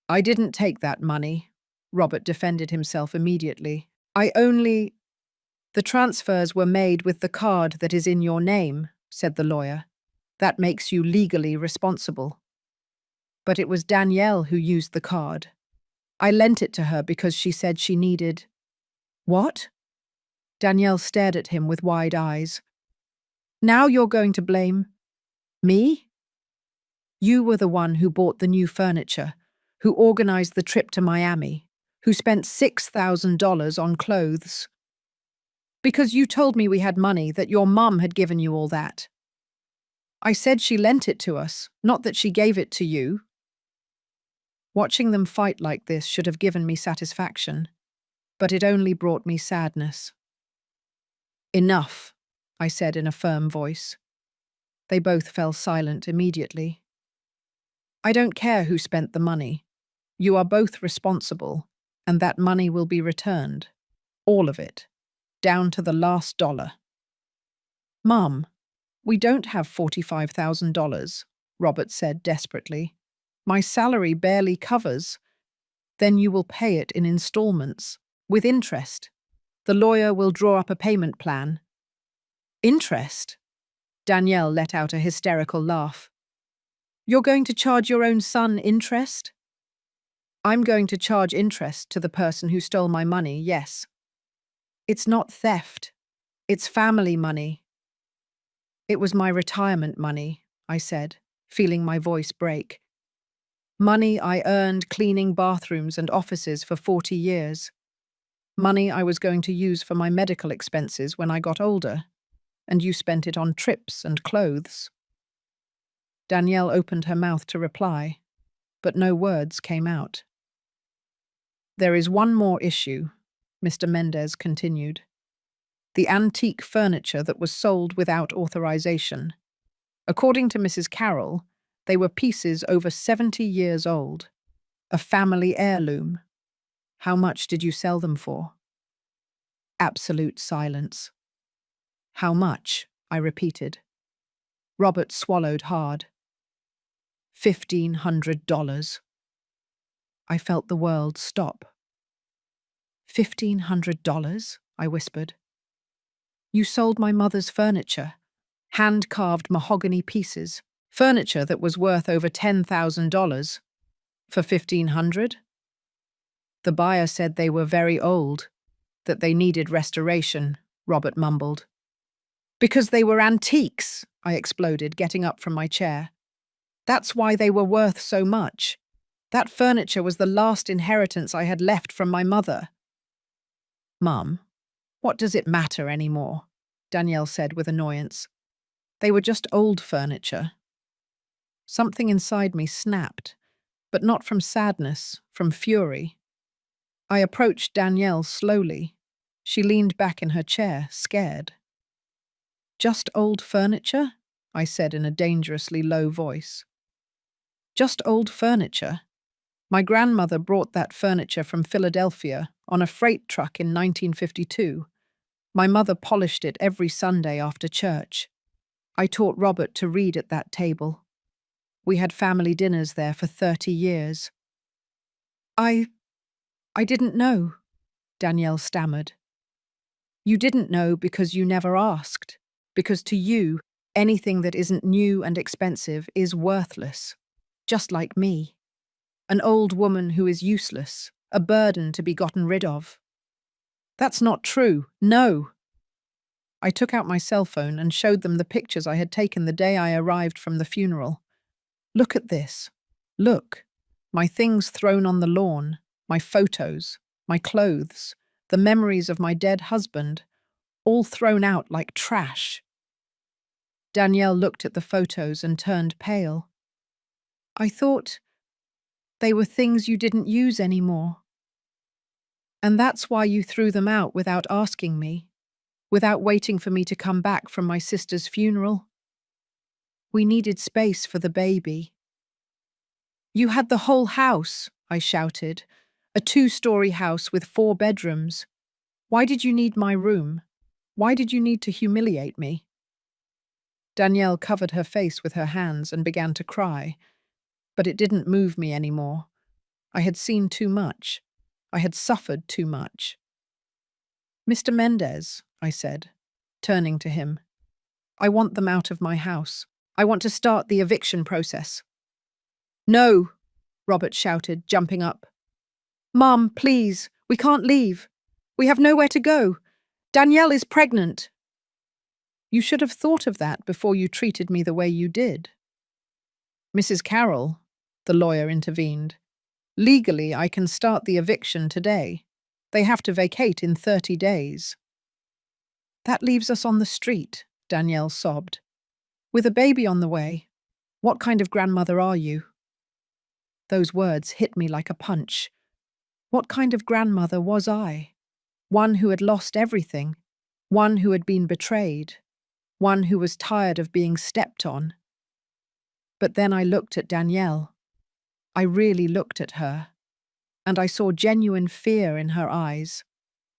I didn't take that money, Robert defended himself immediately. The transfers were made with the card that is in your name, said the lawyer. That makes you legally responsible. But it was Danielle who used the card. I lent it to her because she said she needed... What? Danielle stared at him with wide eyes. Now you're going to blame... me? You were the one who bought the new furniture, who organized the trip to Miami, who spent $6,000 on clothes. Because you told me we had money, that your mum had given you all that. I said she lent it to us, not that she gave it to you. Watching them fight like this should have given me satisfaction, but it only brought me sadness. Enough, I said in a firm voice. They both fell silent immediately. I don't care who spent the money. You are both responsible, and that money will be returned. All of it. Down to the last dollar. Mum, we don't have $45,000, Robert said desperately. My salary barely covers. Then you will pay it in installments, with interest. The lawyer will draw up a payment plan. Interest? Danielle let out a hysterical laugh. You're going to charge your own son interest? I'm going to charge interest to the person who stole my money, yes. It's not theft. It's family money. It was my retirement money, I said, feeling my voice break. Money I earned cleaning bathrooms and offices for 40 years. Money I was going to use for my medical expenses when I got older, and you spent it on trips and clothes. Danielle opened her mouth to reply, but no words came out. There is one more issue, Mr. Mendez continued. The antique furniture that was sold without authorization. According to Mrs. Carroll, they were pieces over 70 years old, a family heirloom. How much did you sell them for? Absolute silence. How much? I repeated. Robert swallowed hard. $1,500. I felt the world stop. $1,500? I whispered. You sold my mother's furniture, hand-carved mahogany pieces, furniture that was worth over $10,000, for $1,500? The buyer said they were very old, that they needed restoration, Robert mumbled. Because they were antiques, I exploded, getting up from my chair. That's why they were worth so much. That furniture was the last inheritance I had left from my mother. Mum, what does it matter anymore? Danielle said with annoyance. They were just old furniture. Something inside me snapped, but not from sadness, from fury. I approached Danielle slowly. She leaned back in her chair, scared. Just old furniture? I said in a dangerously low voice. Just old furniture? My grandmother brought that furniture from Philadelphia on a freight truck in 1952. My mother polished it every Sunday after church. I taught Robert to read at that table. We had family dinners there for 30 years. I didn't know, Danielle stammered. You didn't know because you never asked, because to you, anything that isn't new and expensive is worthless, just like me. An old woman who is useless, a burden to be gotten rid of. That's not true. No. I took out my cell phone and showed them the pictures I had taken the day I arrived from the funeral. Look at this. Look. My things thrown on the lawn, my photos, my clothes, the memories of my dead husband, all thrown out like trash. Danielle looked at the photos and turned pale. I thought they were things you didn't use anymore. And that's why you threw them out without asking me, without waiting for me to come back from my sister's funeral. We needed space for the baby. You had the whole house, I shouted, a 2-story house with 4 bedrooms. Why did you need my room? Why did you need to humiliate me? Danielle covered her face with her hands and began to cry, but it didn't move me anymore. I had seen too much. I had suffered too much. Mr. Mendez, I said, turning to him, I want them out of my house. I want to start the eviction process. No, Robert shouted, jumping up. Mom, please, we can't leave. We have nowhere to go. Danielle is pregnant. You should have thought of that before you treated me the way you did. Mrs. Carroll, the lawyer intervened. Legally, I can start the eviction today. They have to vacate in 30 days. That leaves us on the street, Danielle sobbed. With a baby on the way. What kind of grandmother are you? Those words hit me like a punch. What kind of grandmother was I? One who had lost everything. One who had been betrayed. One who was tired of being stepped on. But then I looked at Danielle. I really looked at her. And I saw genuine fear in her eyes.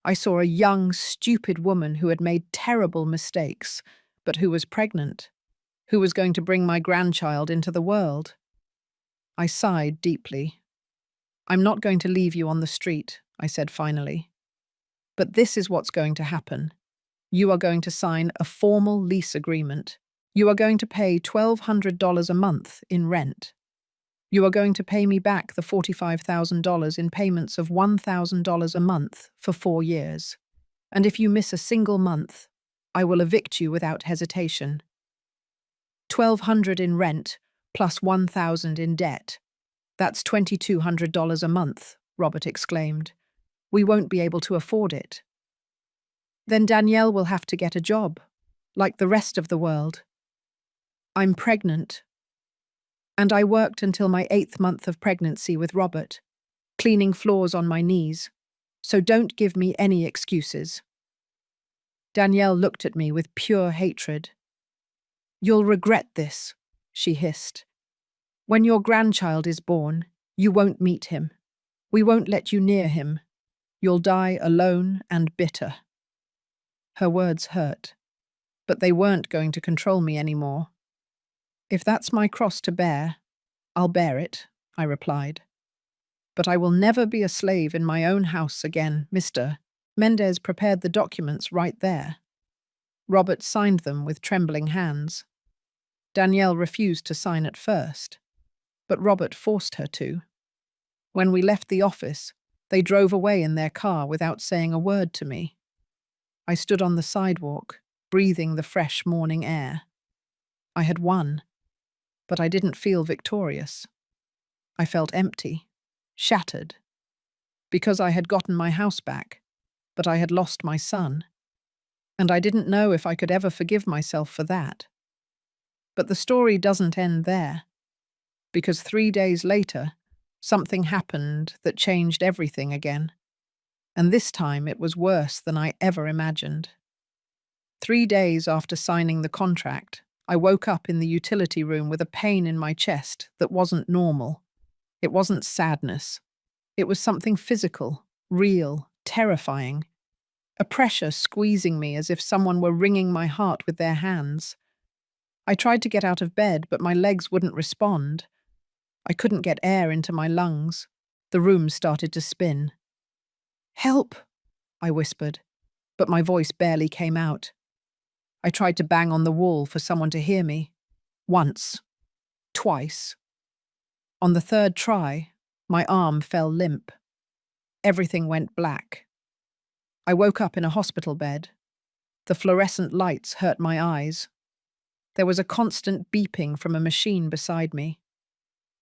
I saw a young, stupid woman who had made terrible mistakes, but who was pregnant, who was going to bring my grandchild into the world. I sighed deeply. I'm not going to leave you on the street, I said finally. But this is what's going to happen. You are going to sign a formal lease agreement. You are going to pay $1,200 a month in rent. You are going to pay me back the $45,000 in payments of $1,000 a month for 4 years. And if you miss a single month, I will evict you without hesitation. $1,200 in rent plus $1,000 in debt. That's $2,200 a month, Robert exclaimed. We won't be able to afford it. Then Danielle will have to get a job, like the rest of the world. I'm pregnant. And I worked until my 8th month of pregnancy with Robert, cleaning floors on my knees, so don't give me any excuses. Danielle looked at me with pure hatred. You'll regret this, she hissed. When your grandchild is born, you won't meet him. We won't let you near him. You'll die alone and bitter. Her words hurt, but they weren't going to control me anymore. If that's my cross to bear, I'll bear it, I replied. But I will never be a slave in my own house again, Mr. Mendez prepared the documents right there. Robert signed them with trembling hands. Danielle refused to sign at first, but Robert forced her to. When we left the office, they drove away in their car without saying a word to me. I stood on the sidewalk, breathing the fresh morning air. I had won, but I didn't feel victorious. I felt empty, shattered, because I had gotten my house back, but I had lost my son, and I didn't know if I could ever forgive myself for that. But the story doesn't end there, because 3 days later, something happened that changed everything again. And this time it was worse than I ever imagined. 3 days after signing the contract, I woke up in the utility room with a pain in my chest that wasn't normal. It wasn't sadness. It was something physical, real, terrifying. A pressure squeezing me as if someone were wringing my heart with their hands. I tried to get out of bed, but my legs wouldn't respond. I couldn't get air into my lungs. The room started to spin. Help, I whispered, but my voice barely came out. I tried to bang on the wall for someone to hear me. Once. Twice. On the 3rd try, my arm fell limp. Everything went black. I woke up in a hospital bed. The fluorescent lights hurt my eyes. There was a constant beeping from a machine beside me.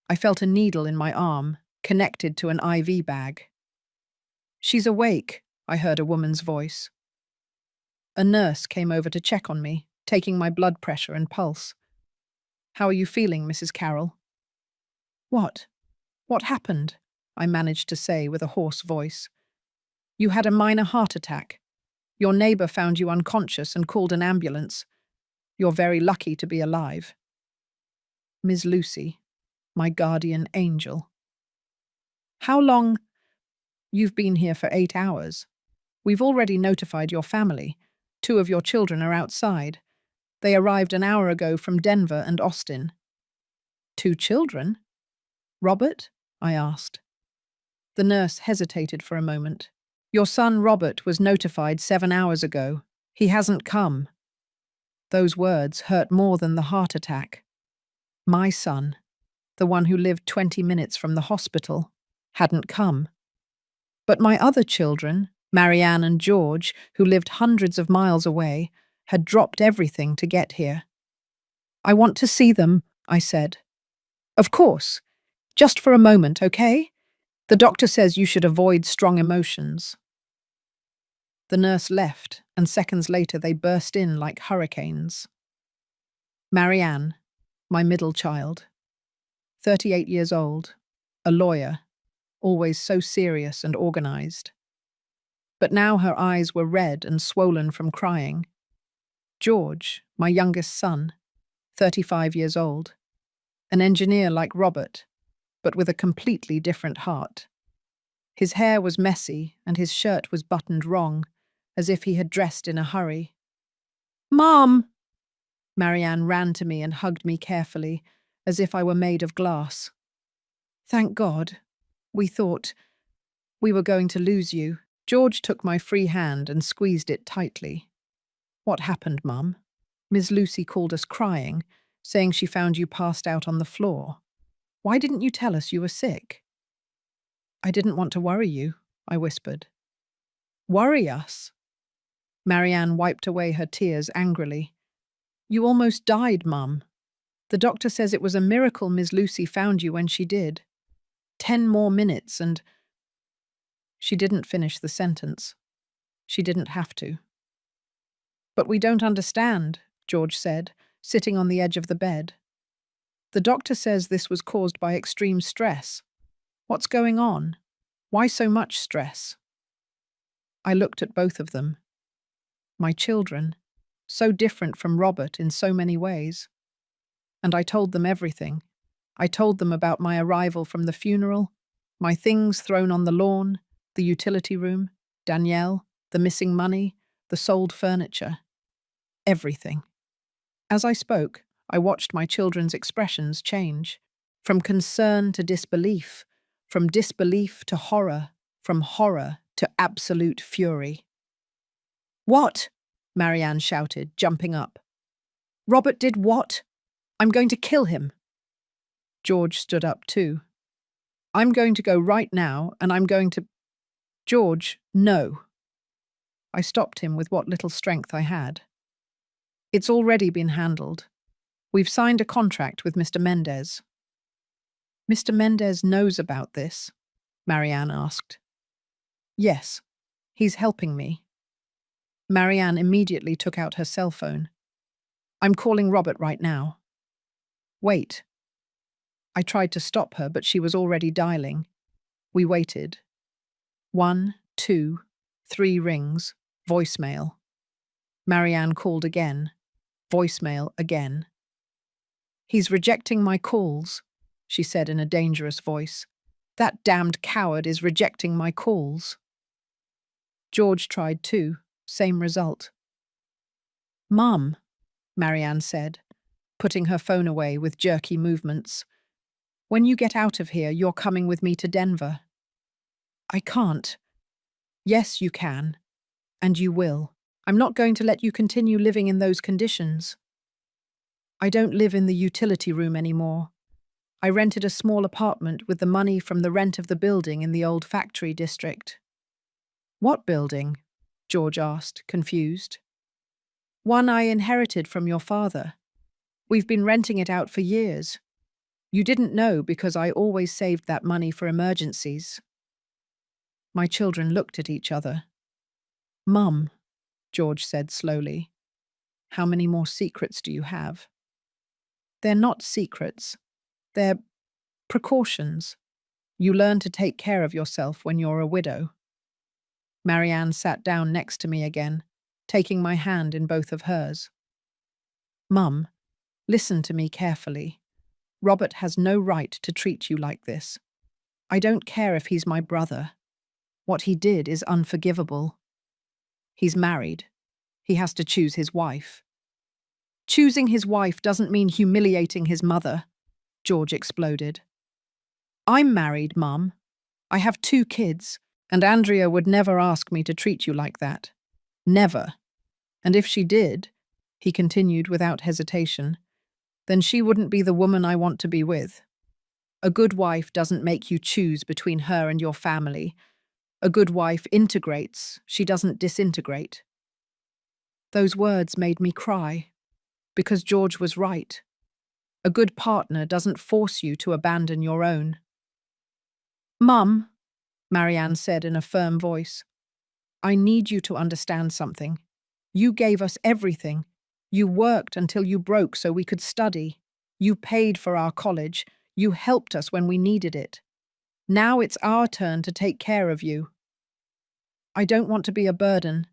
I felt a needle in my arm, connected to an IV bag. "She's awake," I heard a woman's voice. A nurse came over to check on me, taking my blood pressure and pulse. "How are you feeling, Mrs. Carroll?" "What? What happened?" I managed to say with a hoarse voice. "You had a minor heart attack. Your neighbor found you unconscious and called an ambulance. You're very lucky to be alive." Ms. Lucy, my guardian angel. "How long?" "You've been here for 8 hours. We've already notified your family. 2 of your children are outside. They arrived an hour ago from Denver and Austin." "2 children? Robert?" I asked. The nurse hesitated for a moment. "Your son Robert was notified 7 hours ago. He hasn't come." Those words hurt more than the heart attack. My son, the one who lived 20 minutes from the hospital, hadn't come. But my other children, Marianne and George, who lived hundreds of miles away, had dropped everything to get here. "I want to see them," I said. "Of course. Just for a moment, okay? The doctor says you should avoid strong emotions." The nurse left, and seconds later they burst in like hurricanes. Marianne, my middle child, 38 years old, a lawyer, always so serious and organized. But now her eyes were red and swollen from crying. George, my youngest son, 35 years old, an engineer like Robert, but with a completely different heart. His hair was messy and his shirt was buttoned wrong, as if he had dressed in a hurry. "Mom!" Marianne ran to me and hugged me carefully, as if I were made of glass. "Thank God. We thought we were going to lose you." George took my free hand and squeezed it tightly. "What happened, Mum?" "Ms. Lucy called us crying, saying she found you passed out on the floor. Why didn't you tell us you were sick?" "I didn't want to worry you," I whispered. "Worry us?" Marianne wiped away her tears angrily. "You almost died, Mum. The doctor says it was a miracle Ms. Lucy found you when she did. 10 more minutes and—" She didn't finish the sentence. She didn't have to. "But we don't understand," George said, sitting on the edge of the bed. "The doctor says this was caused by extreme stress. What's going on? Why so much stress?" I looked at both of them. My children, so different from Robert in so many ways. And I told them everything. I told them about my arrival from the funeral, my things thrown on the lawn, the utility room, Danielle, the missing money, the sold furniture. Everything. As I spoke, I watched my children's expressions change, from concern to disbelief, from disbelief to horror, from horror to absolute fury. "What?" Marianne shouted, jumping up. "Robert did what? I'm going to kill him." George stood up too. "I'm going to go right now, and I'm going to—" "George, no." I stopped him with what little strength I had. "It's already been handled. We've signed a contract with Mr. Mendez." "Mr. Mendez knows about this?" Marianne asked. "Yes. He's helping me." Marianne immediately took out her cell phone. "I'm calling Robert right now." "Wait." I tried to stop her, but she was already dialing. We waited. 1, 2, 3 rings. Voicemail. Marianne called again. Voicemail again. "He's rejecting my calls," she said in a dangerous voice. "That damned coward is rejecting my calls." George tried too. Same result. "Mum," Marianne said, putting her phone away with jerky movements. "When you get out of here, you're coming with me to Denver." "I can't." "Yes, you can. And you will. I'm not going to let you continue living in those conditions." "I don't live in the utility room anymore. I rented a small apartment with the money from the rent of the building in the old factory district. What building? George asked, confused. One I inherited from your father. We've been renting it out for years. You didn't know because I always saved that money for emergencies. My children looked at each other. Mum, George said slowly, how many more secrets do you have? They're not secrets. They're precautions. You learn to take care of yourself when you're a widow. Marianne sat down next to me again, taking my hand in both of hers. Mum, listen to me carefully. Robert has no right to treat you like this. I don't care if he's my brother. What he did is unforgivable. He's married. He has to choose his wife. Choosing his wife doesn't mean humiliating his mother, George exploded. I'm married, Mum. I have 2 kids, and Andrea would never ask me to treat you like that. Never. And if she did, he continued without hesitation, then she wouldn't be the woman I want to be with. A good wife doesn't make you choose between her and your family. A good wife integrates, she doesn't disintegrate. Those words made me cry, because George was right. A good partner doesn't force you to abandon your own. Mum, Marianne said in a firm voice, I need you to understand something. You gave us everything. You worked until you broke so we could study. You paid for our college. You helped us when we needed it. Now it's our turn to take care of you. I don't want to be a burden.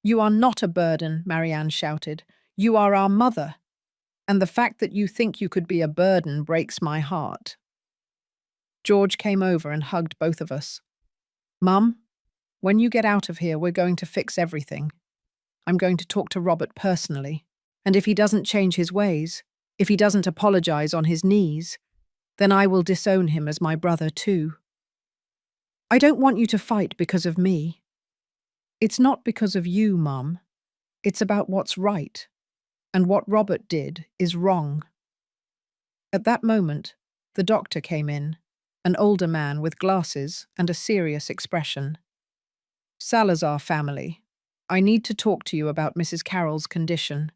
You are not a burden, Marianne shouted. You are our mother. And the fact that you think you could be a burden breaks my heart. George came over and hugged both of us. Mum, when you get out of here, we're going to fix everything. I'm going to talk to Robert personally. And if he doesn't change his ways, if he doesn't apologize on his knees, then I will disown him as my brother too. I don't want you to fight because of me. It's not because of you, Mum. It's about what's right. And what Robert did is wrong. At that moment, the doctor came in, an older man with glasses and a serious expression. Salazar family, I need to talk to you about Mrs. Carroll's condition.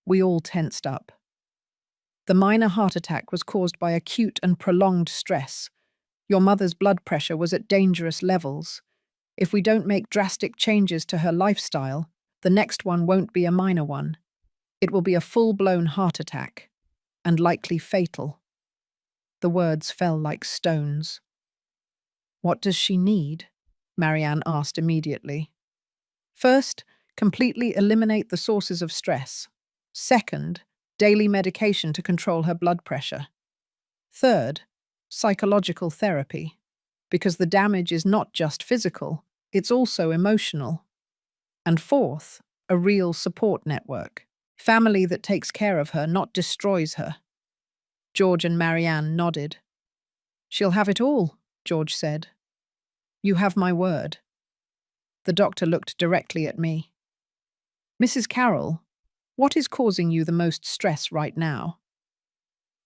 We all tensed up. The minor heart attack was caused by acute and prolonged stress. Your mother's blood pressure was at dangerous levels. If we don't make drastic changes to her lifestyle, the next one won't be a minor one. It will be a full-blown heart attack, and likely fatal. The words fell like stones. What does she need? Marianne asked immediately. First, completely eliminate the sources of stress. Second, daily medication to control her blood pressure. Third, psychological therapy, because the damage is not just physical, it's also emotional. And fourth, a real support network. Family that takes care of her, not destroys her. George and Marianne nodded. She'll have it all, George said. You have my word. The doctor looked directly at me. Mrs. Carroll, what is causing you the most stress right now?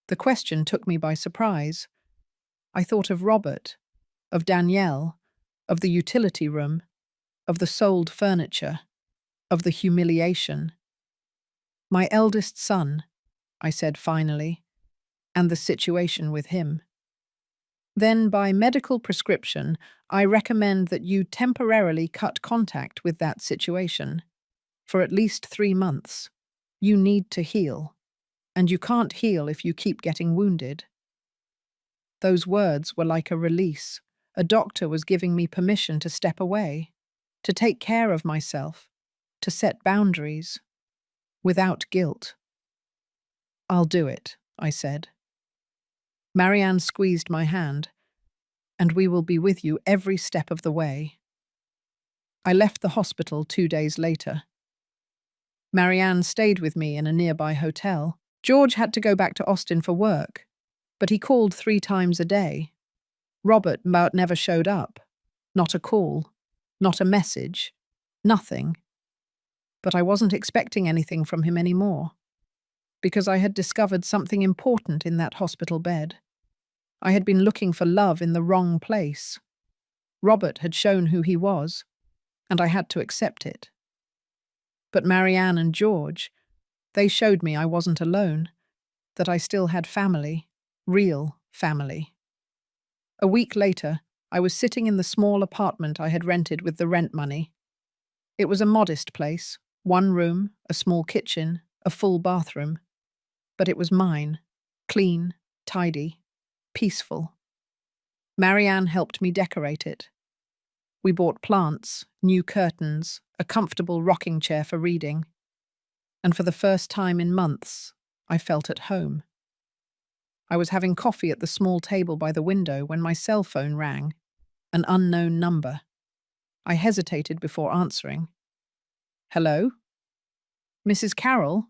The question took me by surprise. I thought of Robert, of Danielle, of the utility room, of the sold furniture, of the humiliation. My eldest son, I said finally, and the situation with him. Then, by medical prescription, I recommend that you temporarily cut contact with that situation. For at least 3 months. You need to heal. And you can't heal if you keep getting wounded. Those words were like a release. A doctor was giving me permission to step away, to take care of myself, to set boundaries, without guilt. I'll do it, I said. Marianne squeezed my hand, and we will be with you every step of the way. I left the hospital 2 days later. Marianne stayed with me in a nearby hotel. George had to go back to Austin for work, but he called 3 times a day. Robert never showed up. Not a call, not a message, nothing. But I wasn't expecting anything from him anymore. because I had discovered something important in that hospital bed. I had been looking for love in the wrong place. Robert had shown who he was, and I had to accept it. But Marianne and George, they showed me I wasn't alone, that I still had family, real family. A week later, I was sitting in the small apartment I had rented with the rent money. It was a modest place, one room, a small kitchen, a full bathroom. But it was mine, clean, tidy, peaceful. Marianne helped me decorate it. We bought plants, new curtains, a comfortable rocking chair for reading. And for the first time in months, I felt at home. I was having coffee at the small table by the window when my cell phone rang, an unknown number. I hesitated before answering. Hello? Mrs. Carroll?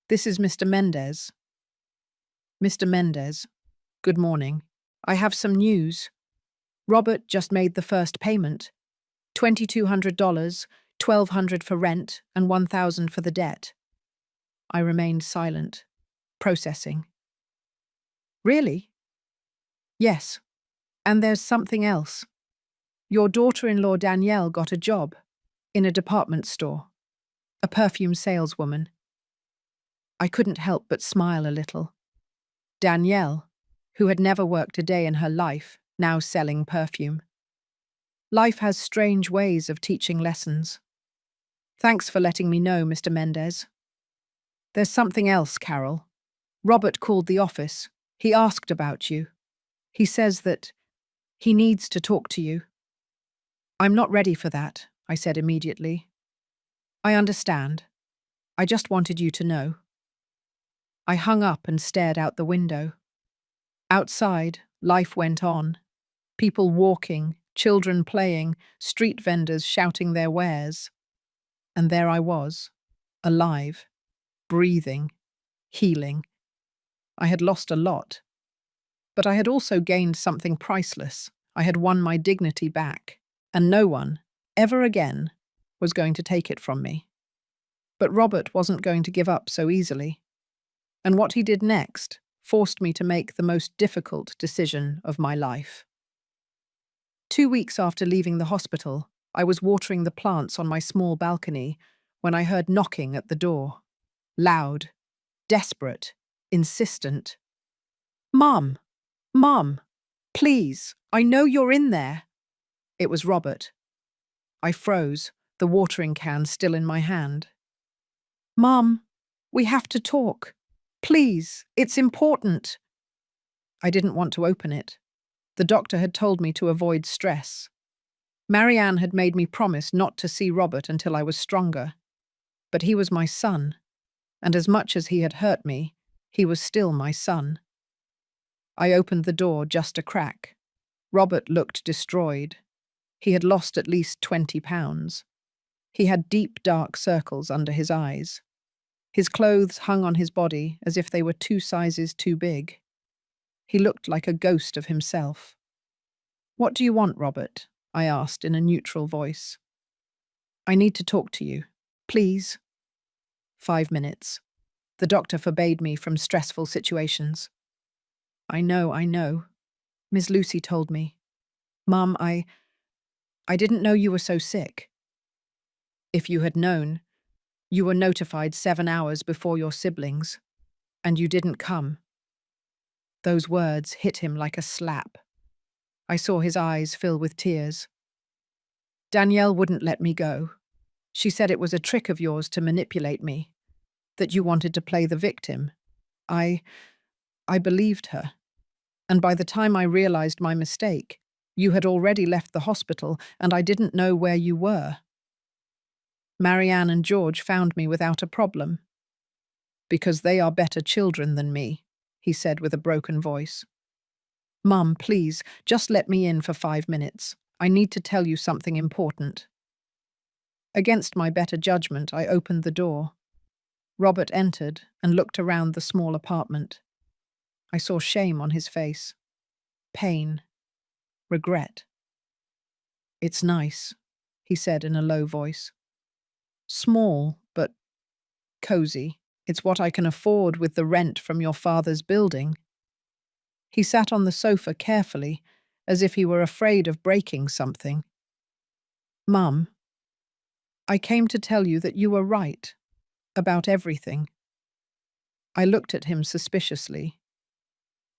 This is Mr. Mendez. Mr. Mendez, good morning. I have some news. Robert just made the first payment. $2,200, $1,200 for rent, and $1,000 for the debt. I remained silent, processing. Really? Yes. And there's something else. Your daughter-in-law Danielle got a job in a department store, a perfume saleswoman. I couldn't help but smile a little. Danielle, who had never worked a day in her life, now selling perfume. Life has strange ways of teaching lessons. Thanks for letting me know, Mr. Mendez. There's something else, Carol. Robert called the office. He asked about you. He says that he needs to talk to you. I'm not ready for that, I said immediately. I understand. I just wanted you to know. I hung up and stared out the window. Outside, life went on. People walking, children playing, street vendors shouting their wares. And there I was, alive, breathing, healing. I had lost a lot, but I had also gained something priceless. I had won my dignity back, and no one, ever again, was going to take it from me. But Robert wasn't going to give up so easily. And what he did next forced me to make the most difficult decision of my life. 2 weeks after leaving the hospital, I was watering the plants on my small balcony when I heard knocking at the door. Loud, desperate, insistent. Mom! Mom! Please, I know you're in there. It was Robert. I froze, the watering can still in my hand. Mom, we have to talk. Please, it's important. I didn't want to open it. The doctor had told me to avoid stress. Marianne had made me promise not to see Robert until I was stronger. But he was my son, and as much as he had hurt me, he was still my son. I opened the door just a crack. Robert looked destroyed. He had lost at least 20 pounds. He had deep, dark circles under his eyes. His clothes hung on his body as if they were 2 sizes too big. He looked like a ghost of himself. What do you want, Robert? I asked in a neutral voice. I need to talk to you. Please. 5 minutes. The doctor forbade me from stressful situations. I know. Miss Lucy told me. Mum, I didn't know you were so sick. If you had known, you were notified 7 hours before your siblings, and you didn't come. Those words hit him like a slap. I saw his eyes fill with tears. Danielle wouldn't let me go. She said it was a trick of yours to manipulate me, that you wanted to play the victim. I believed her. And by the time I realized my mistake, you had already left the hospital and I didn't know where you were. Marianne and George found me without a problem. Because they are better children than me, he said with a broken voice. Mum, please, just let me in for 5 minutes. I need to tell you something important. Against my better judgment, I opened the door. Robert entered and looked around the small apartment. I saw shame on his face, pain, regret. It's nice, he said in a low voice. Small, but cozy. It's what I can afford with the rent from your father's building. He sat on the sofa carefully, as if he were afraid of breaking something. Mum, I came to tell you that you were right about everything. I looked at him suspiciously.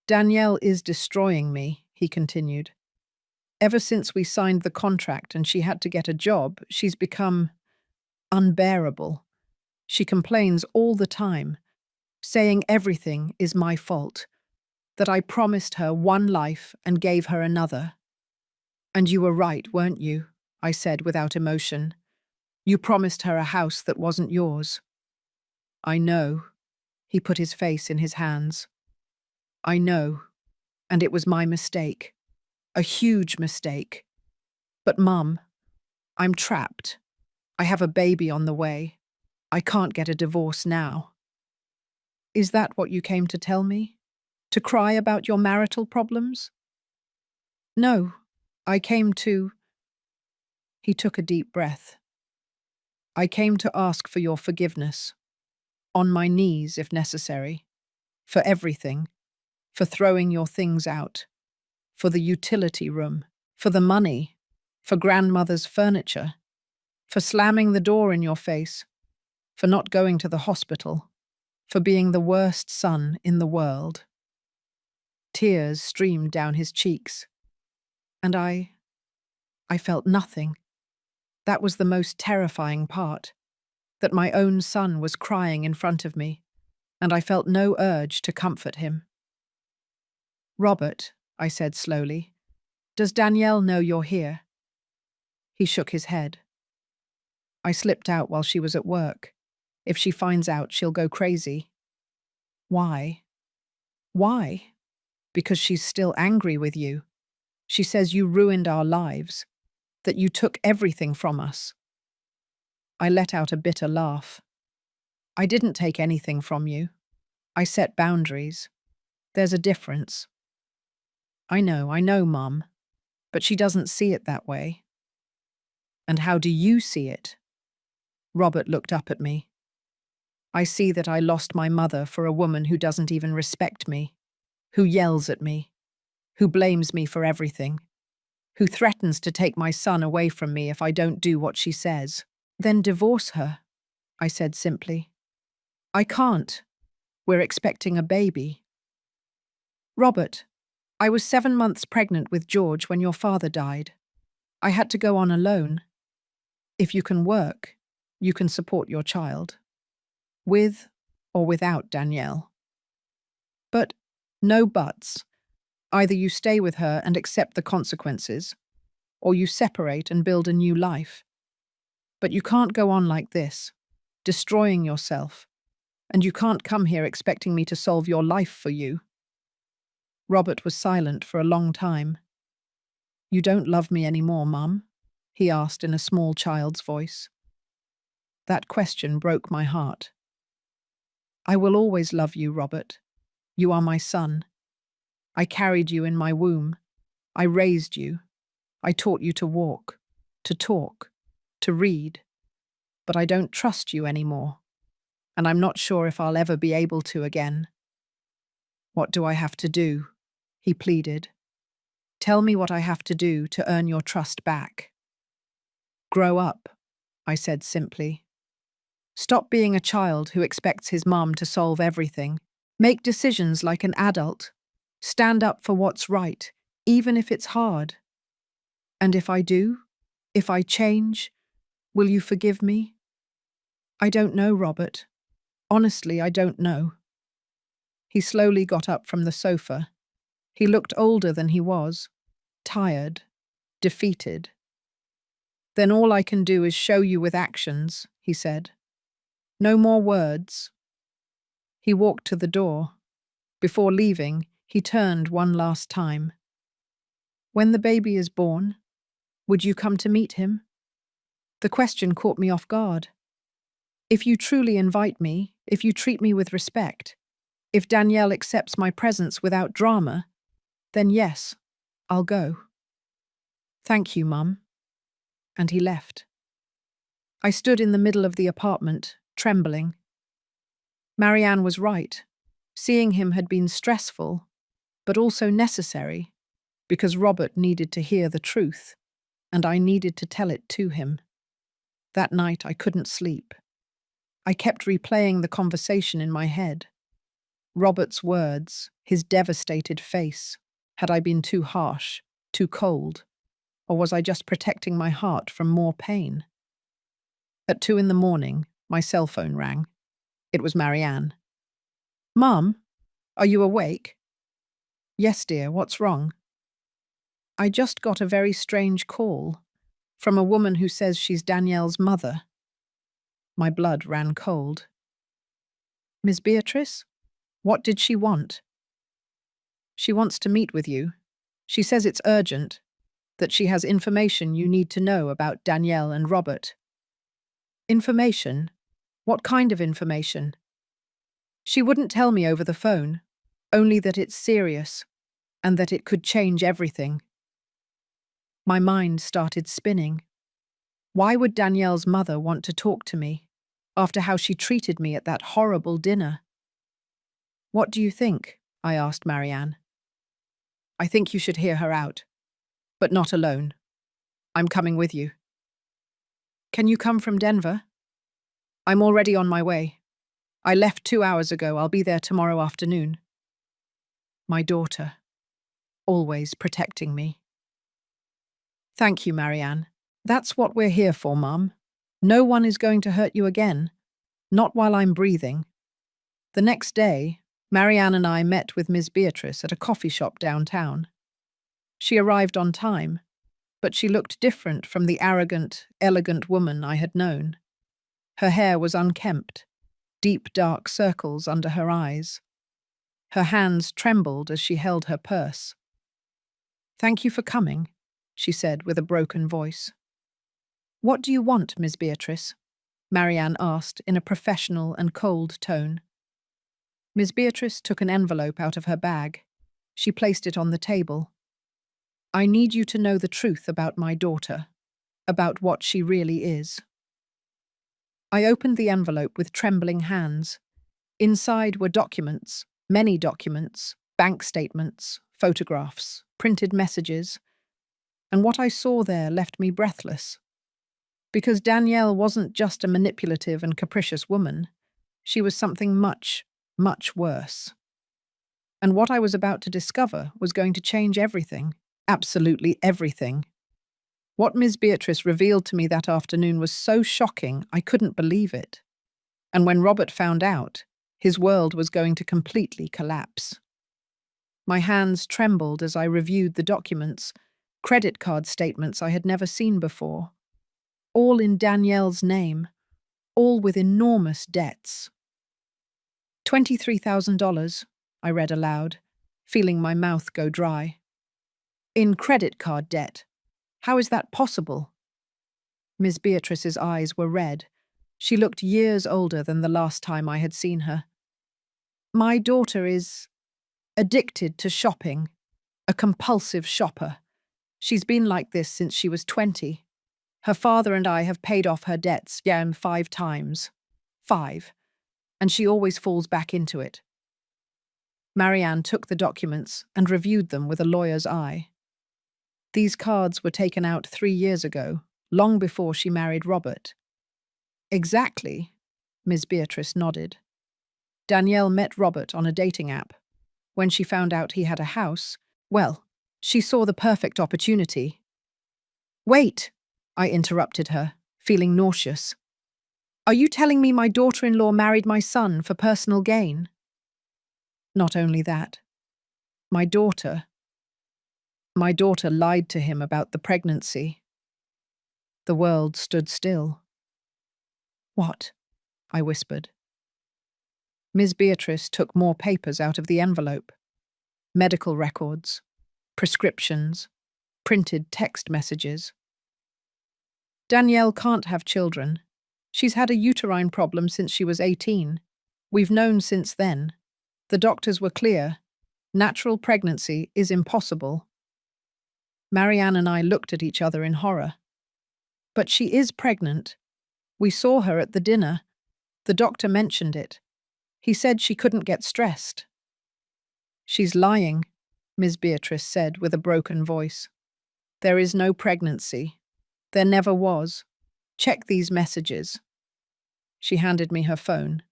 Danielle is destroying me, he continued. Ever since we signed the contract and she had to get a job, she's become unbearable. She complains all the time, saying everything is my fault, that I promised her one life and gave her another. And you were right, weren't you? I said without emotion. You promised her a house that wasn't yours. I know. He put his face in his hands. I know, and it was my mistake. A huge mistake. But Mum, I'm trapped. I have a baby on the way. I can't get a divorce now. Is that what you came to tell me? To cry about your marital problems? No, I came to... He took a deep breath. I came to ask for your forgiveness. On my knees, if necessary. For everything. For throwing your things out. For the utility room. For the money. For grandmother's furniture. For slamming the door in your face. For not going to the hospital. For being the worst son in the world. Tears streamed down his cheeks. And I felt nothing. That was the most terrifying part. That my own son was crying in front of me, and I felt no urge to comfort him. Robert, I said slowly, does Danielle know you're here? He shook his head. I slipped out while she was at work. If she finds out, she'll go crazy. Why? Why? Because she's still angry with you. She says you ruined our lives, that you took everything from us. I let out a bitter laugh. I didn't take anything from you. I set boundaries. There's a difference. I know, Mum, but she doesn't see it that way. And how do you see it? Robert looked up at me. I see that I lost my mother for a woman who doesn't even respect me, who yells at me, who blames me for everything, who threatens to take my son away from me if I don't do what she says. Then divorce her, I said simply. I can't. We're expecting a baby. Robert, I was 7 months pregnant with George when your father died. I had to go on alone. If you can work, you can support your child. With or without Danielle. But no buts. Either you stay with her and accept the consequences, or you separate and build a new life. But you can't go on like this, destroying yourself, and you can't come here expecting me to solve your life for you. Robert was silent for a long time. You don't love me anymore, Mum? He asked in a small child's voice. That question broke my heart. I will always love you, Robert. You are my son. I carried you in my womb. I raised you. I taught you to walk, to talk, to read. But I don't trust you anymore, and I'm not sure if I'll ever be able to again. What do I have to do? He pleaded. Tell me what I have to do to earn your trust back. Grow up, I said simply. Stop being a child who expects his mum to solve everything. Make decisions like an adult. Stand up for what's right, even if it's hard. And if I do, if I change, will you forgive me? I don't know, Robert. Honestly, I don't know. He slowly got up from the sofa. He looked older than he was, tired, defeated. Then all I can do is show you with actions, he said. No more words. He walked to the door. Before leaving, he turned one last time. When the baby is born, would you come to meet him? The question caught me off guard. If you truly invite me, if you treat me with respect, if Danielle accepts my presence without drama, then yes, I'll go. Thank you, Mum. And he left. I stood in the middle of the apartment, trembling. Marianne was right. Seeing him had been stressful, but also necessary, because Robert needed to hear the truth, and I needed to tell it to him. That night I couldn't sleep. I kept replaying the conversation in my head. Robert's words, his devastated face. Had I been too harsh, too cold? Or was I just protecting my heart from more pain? At 2 in the morning, my cell phone rang. It was Marianne. "Mum, are you awake?" "Yes, dear, what's wrong?" "I just got a very strange call from a woman who says she's Danielle's mother." My blood ran cold. "Miss Beatrice? What did she want?" "She wants to meet with you. She says it's urgent, that she has information you need to know about Danielle and Robert." "Information? What kind of information?" "She wouldn't tell me over the phone, only that it's serious, and that it could change everything." My mind started spinning. Why would Danielle's mother want to talk to me, after how she treated me at that horrible dinner? "What do you think?" I asked Marianne. "I think you should hear her out, but not alone. I'm coming with you." "Can you come from Denver?" "I'm already on my way. I left 2 hours ago. I'll be there tomorrow afternoon." My daughter, always protecting me. "Thank you, Marianne. That's what we're here for, Mum. No one is going to hurt you again. Not while I'm breathing." The next day, Marianne and I met with Miss Beatrice at a coffee shop downtown. She arrived on time, but she looked different from the arrogant, elegant woman I had known. Her hair was unkempt, deep dark circles under her eyes. Her hands trembled as she held her purse. "Thank you for coming," she said with a broken voice. "What do you want, Miss Beatrice?" Marianne asked in a professional and cold tone. Miss Beatrice took an envelope out of her bag. She placed it on the table. "I need you to know the truth about my daughter, about what she really is." I opened the envelope with trembling hands. Inside were documents, many documents, bank statements, photographs, printed messages, and what I saw there left me breathless. Because Danielle wasn't just a manipulative and capricious woman, she was something much, much worse. And what I was about to discover was going to change everything, absolutely everything. What Miss Beatrice revealed to me that afternoon was so shocking I couldn't believe it. And when Robert found out, his world was going to completely collapse. My hands trembled as I reviewed the documents, credit card statements I had never seen before. All in Danielle's name, all with enormous debts. $23,000, I read aloud, feeling my mouth go dry. In credit card debt. How is that possible? Miss Beatrice's eyes were red. She looked years older than the last time I had seen her. My daughter is addicted to shopping, a compulsive shopper. She's been like this since she was 20. Her father and I have paid off her debts, 5 times. 5. And she always falls back into it. Marianne took the documents and reviewed them with a lawyer's eye. These cards were taken out 3 years ago, long before she married Robert. Exactly, Miss Beatrice nodded. Danielle met Robert on a dating app. When she found out he had a house, well, she saw the perfect opportunity. Wait, I interrupted her, feeling nauseous. Are you telling me my daughter-in-law married my son for personal gain? Not only that. My daughter lied to him about the pregnancy. The world stood still. What? I whispered. Ms. Beatrice took more papers out of the envelope. Medical records, prescriptions, printed text messages. Danielle can't have children. She's had a uterine problem since she was 18. We've known since then. The doctors were clear. Natural pregnancy is impossible. Marianne and I looked at each other in horror. But she is pregnant. We saw her at the dinner. The doctor mentioned it. He said she couldn't get stressed. She's lying, Ms. Beatrice said with a broken voice. There is no pregnancy. There never was. Check these messages. She handed me her phone.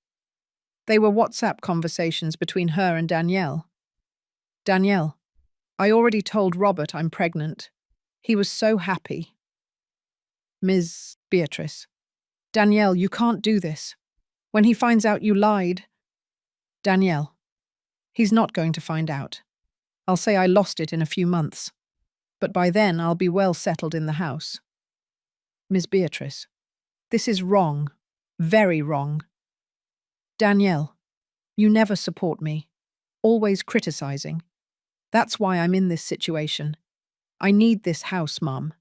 They were WhatsApp conversations between her and Danielle. Danielle, I already told Robert I'm pregnant. He was so happy. Ms. Beatrice. Danielle, you can't do this. When he finds out you lied. Danielle. He's not going to find out. I'll say I lost it in a few months. But by then I'll be well settled in the house. Ms. Beatrice. This is wrong. Very wrong. Danielle. You never support me. Always criticizing. That's why I'm in this situation. I need this house, Mum.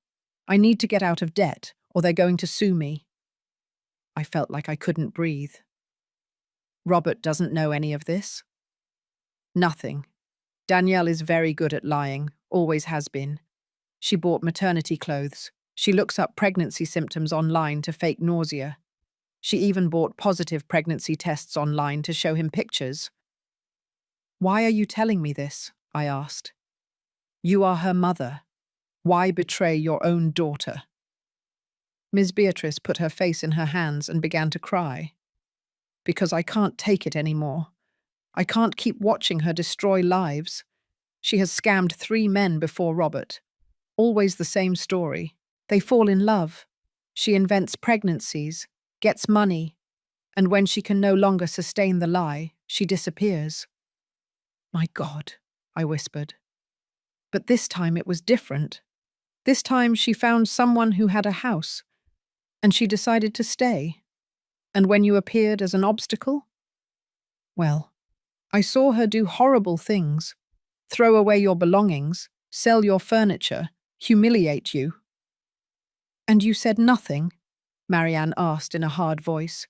I need to get out of debt, or they're going to sue me. I felt like I couldn't breathe. Robert doesn't know any of this? Nothing. Danielle is very good at lying, always has been. She bought maternity clothes. She looks up pregnancy symptoms online to fake nausea. She even bought positive pregnancy tests online to show him pictures. Why are you telling me this? I asked. You are her mother. Why betray your own daughter? Ms. Beatrice put her face in her hands and began to cry. Because I can't take it anymore. I can't keep watching her destroy lives. She has scammed 3 men before Robert. Always the same story. They fall in love. She invents pregnancies, gets money, and when she can no longer sustain the lie, she disappears. My God, I whispered. But this time it was different. This time she found someone who had a house, and she decided to stay. And when you appeared as an obstacle? Well, I saw her do horrible things. Throw away your belongings, sell your furniture, humiliate you. And you said nothing? Marianne asked in a hard voice.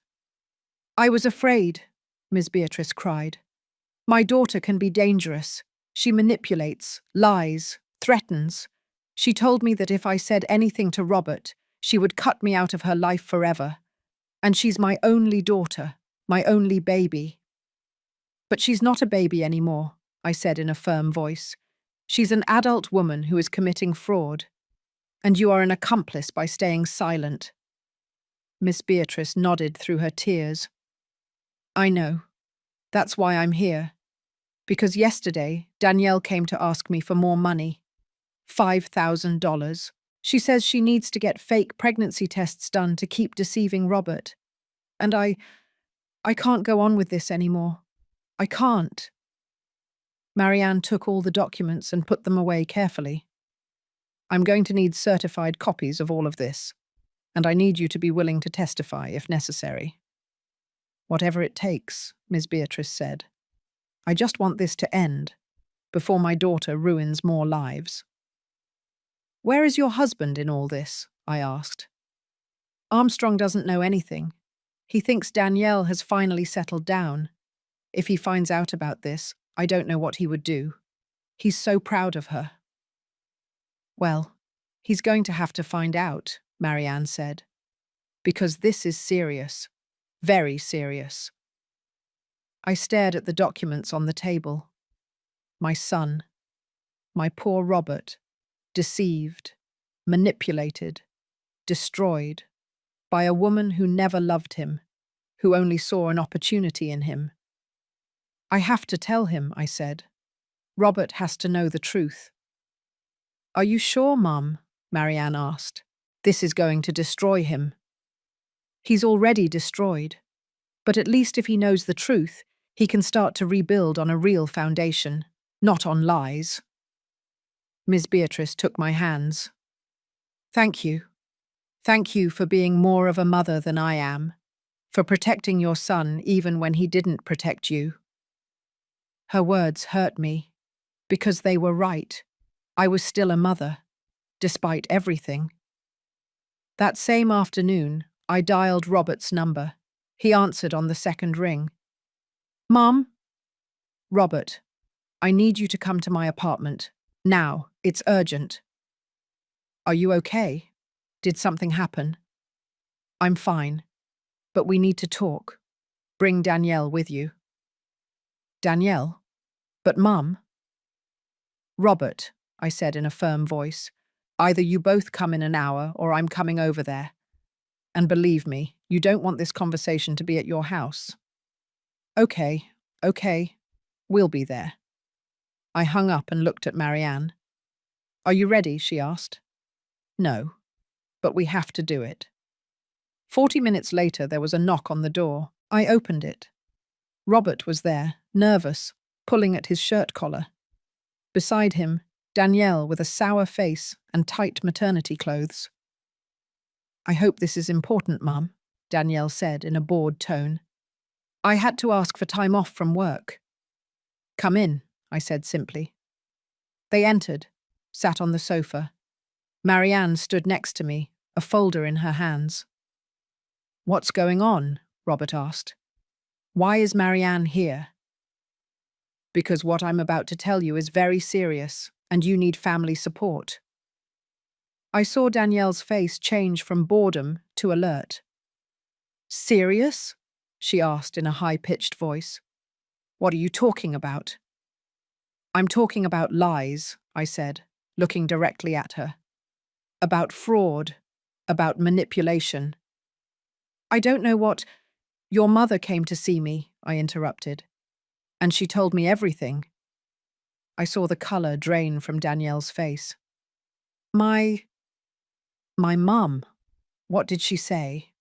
I was afraid, Ms. Beatrice cried. My daughter can be dangerous. She manipulates, lies, threatens. She told me that if I said anything to Robert, she would cut me out of her life forever. And she's my only daughter, my only baby. But she's not a baby anymore, I said in a firm voice. She's an adult woman who is committing fraud. And you are an accomplice by staying silent. Miss Beatrice nodded through her tears. I know. That's why I'm here. Because yesterday, Danielle came to ask me for more money. $5,000. She says she needs to get fake pregnancy tests done to keep deceiving Robert. And I can't go on with this anymore. I can't. Marianne took all the documents and put them away carefully. I'm going to need certified copies of all of this, and I need you to be willing to testify if necessary. Whatever it takes, Ms. Beatrice said. I just want this to end, before my daughter ruins more lives. Where is your husband in all this? I asked. Armstrong doesn't know anything. He thinks Danielle has finally settled down. If he finds out about this, I don't know what he would do. He's so proud of her. Well, he's going to have to find out, Marianne said. Because this is serious. Very serious. I stared at the documents on the table. My son. My poor Robert. Deceived. Manipulated. Destroyed. By a woman who never loved him. Who only saw an opportunity in him. I have to tell him, I said. Robert has to know the truth. Are you sure, Mum? Marianne asked. This is going to destroy him. He's already destroyed. But at least if he knows the truth, he can start to rebuild on a real foundation, not on lies. Ms. Beatrice took my hands. Thank you. Thank you for being more of a mother than I am, for protecting your son even when he didn't protect you. Her words hurt me, because they were right. I was still a mother, despite everything. That same afternoon, I dialed Robert's number. He answered on the second ring. Mom? Robert, I need you to come to my apartment. Now, it's urgent. Are you okay? Did something happen? I'm fine, but we need to talk. Bring Danielle with you. Danielle? But Mum? Robert, I said in a firm voice. Either you both come in an hour or I'm coming over there. And believe me, you don't want this conversation to be at your house. Okay, okay, we'll be there. I hung up and looked at Marianne. Are you ready? She asked. No, but we have to do it. 40 minutes later, there was a knock on the door. I opened it. Robert was there, nervous, pulling at his shirt collar. Beside him, Danielle with a sour face and tight maternity clothes. I hope this is important, Mum, Danielle said in a bored tone. I had to ask for time off from work. Come in, I said simply. They entered, sat on the sofa. Marianne stood next to me, a folder in her hands. What's going on? Robert asked. Why is Marianne here? Because what I'm about to tell you is very serious, and you need family support. I saw Danielle's face change from boredom to alert. Serious? She asked in a high-pitched voice. What are you talking about? I'm talking about lies, I said, looking directly at her. About fraud, about manipulation. I don't know what… Your mother came to see me, I interrupted, and she told me everything. I saw the colour drain from Danielle's face. My mum, what did she say?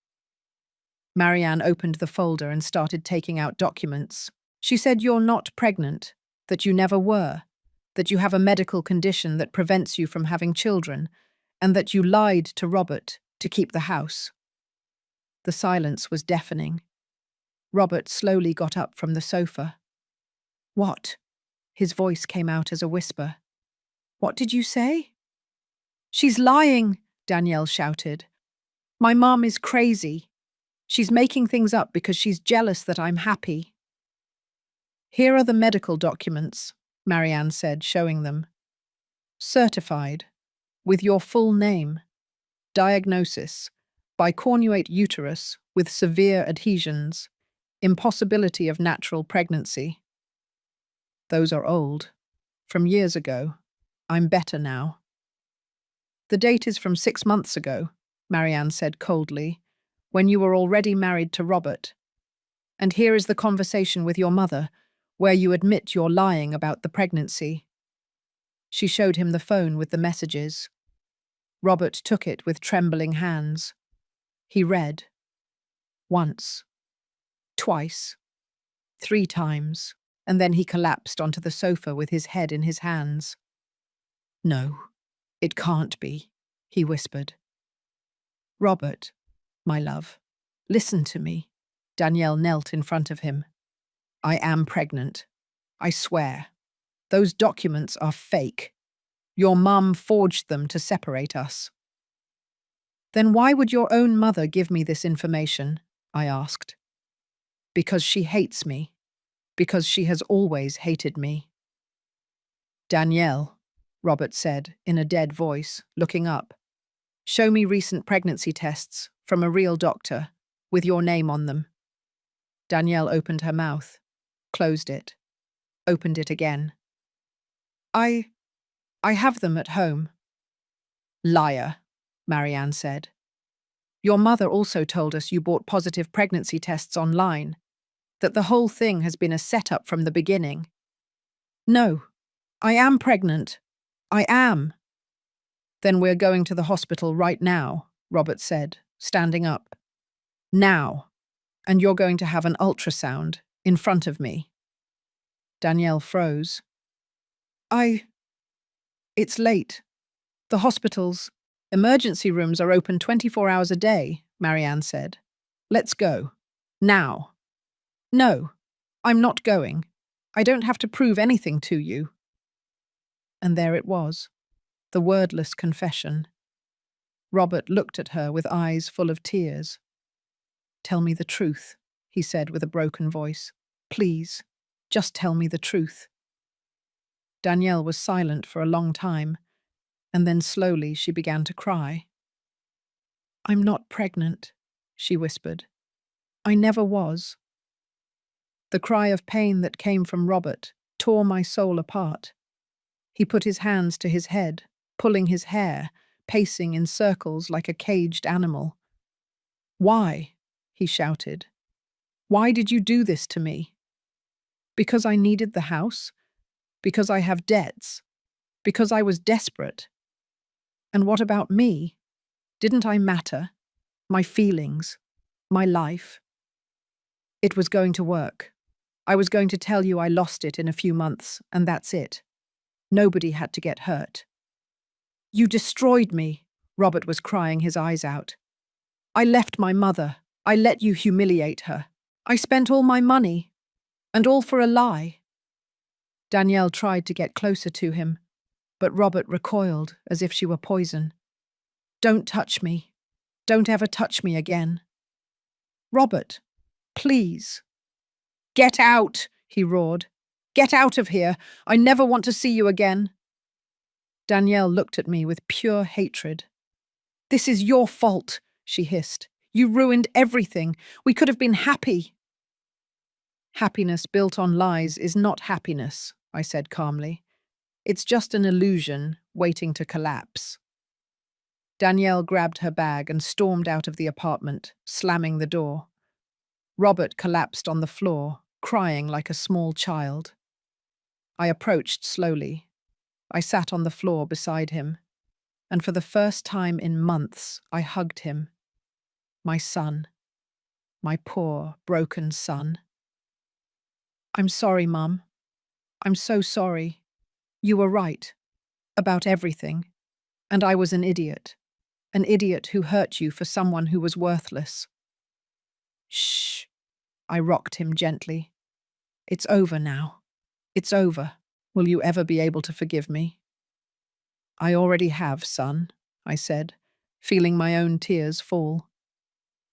Marianne opened the folder and started taking out documents. She said you're not pregnant, that you never were, that you have a medical condition that prevents you from having children, and that you lied to Robert to keep the house. The silence was deafening. Robert slowly got up from the sofa. What? His voice came out as a whisper. What did you say? She's lying, Danielle shouted. My mom is crazy. She's making things up because she's jealous that I'm happy. Here are the medical documents, Marianne said, showing them. Certified, with your full name. Diagnosis, bicornuate uterus with severe adhesions. Impossibility of natural pregnancy. Those are old. From years ago. I'm better now. The date is from 6 months ago, Marianne said coldly, when you were already married to Robert. And here is the conversation with your mother, where you admit you're lying about the pregnancy. She showed him the phone with the messages. Robert took it with trembling hands. He read. Once. Twice. 3 times. And then he collapsed onto the sofa with his head in his hands. No, it can't be, he whispered. Robert, my love, listen to me. Danielle knelt in front of him. I am pregnant. I swear. Those documents are fake. Your mum forged them to separate us. Then why would your own mother give me this information? I asked. Because she hates me. Because she has always hated me. Danielle, Robert said in a dead voice, looking up. Show me recent pregnancy tests from a real doctor, with your name on them. Danielle opened her mouth, closed it, opened it again. I have them at home. Liar, Marianne said. Your mother also told us you bought positive pregnancy tests online, that the whole thing has been a setup from the beginning. No, I am pregnant. I am. Then we're going to the hospital right now, Robert said, standing up. Now. And you're going to have an ultrasound in front of me. Danielle froze. It's late. The hospital's emergency rooms are open 24 hours a day, Marianne said. Let's go. Now. No, I'm not going. I don't have to prove anything to you. And there it was, the wordless confession. Robert looked at her with eyes full of tears. Tell me the truth, he said with a broken voice. Please, just tell me the truth. Danielle was silent for a long time, and then slowly she began to cry. I'm not pregnant, she whispered. I never was. The cry of pain that came from Robert tore my soul apart. He put his hands to his head, pulling his hair, pacing in circles like a caged animal. "Why?" he shouted. "Why did you do this to me?" "Because I needed the house? Because I have debts? Because I was desperate? And what about me? Didn't I matter? My feelings? My life?" "It was going to work. I was going to tell you I lost it in a few months, and that's it. Nobody had to get hurt." "You destroyed me," Robert was crying his eyes out. "I left my mother. I let you humiliate her. I spent all my money. And all for a lie." Danielle tried to get closer to him, but Robert recoiled as if she were poison. "Don't touch me. Don't ever touch me again." "Robert, please." "Get out," he roared. "Get out of here. I never want to see you again." Danielle looked at me with pure hatred. "This is your fault," she hissed. "You ruined everything. We could have been happy." "Happiness built on lies is not happiness," I said calmly. "It's just an illusion waiting to collapse." Danielle grabbed her bag and stormed out of the apartment, slamming the door. Robert collapsed on the floor, crying like a small child. I approached slowly. I sat on the floor beside him, and for the first time in months, I hugged him. My son. My poor, broken son. "I'm sorry, Mum. I'm so sorry. You were right. About everything. And I was an idiot. An idiot who hurt you for someone who was worthless." "Shh." I rocked him gently. "It's over now. It's over. Will you ever be able to forgive me?" "I already have, son," I said, feeling my own tears fall.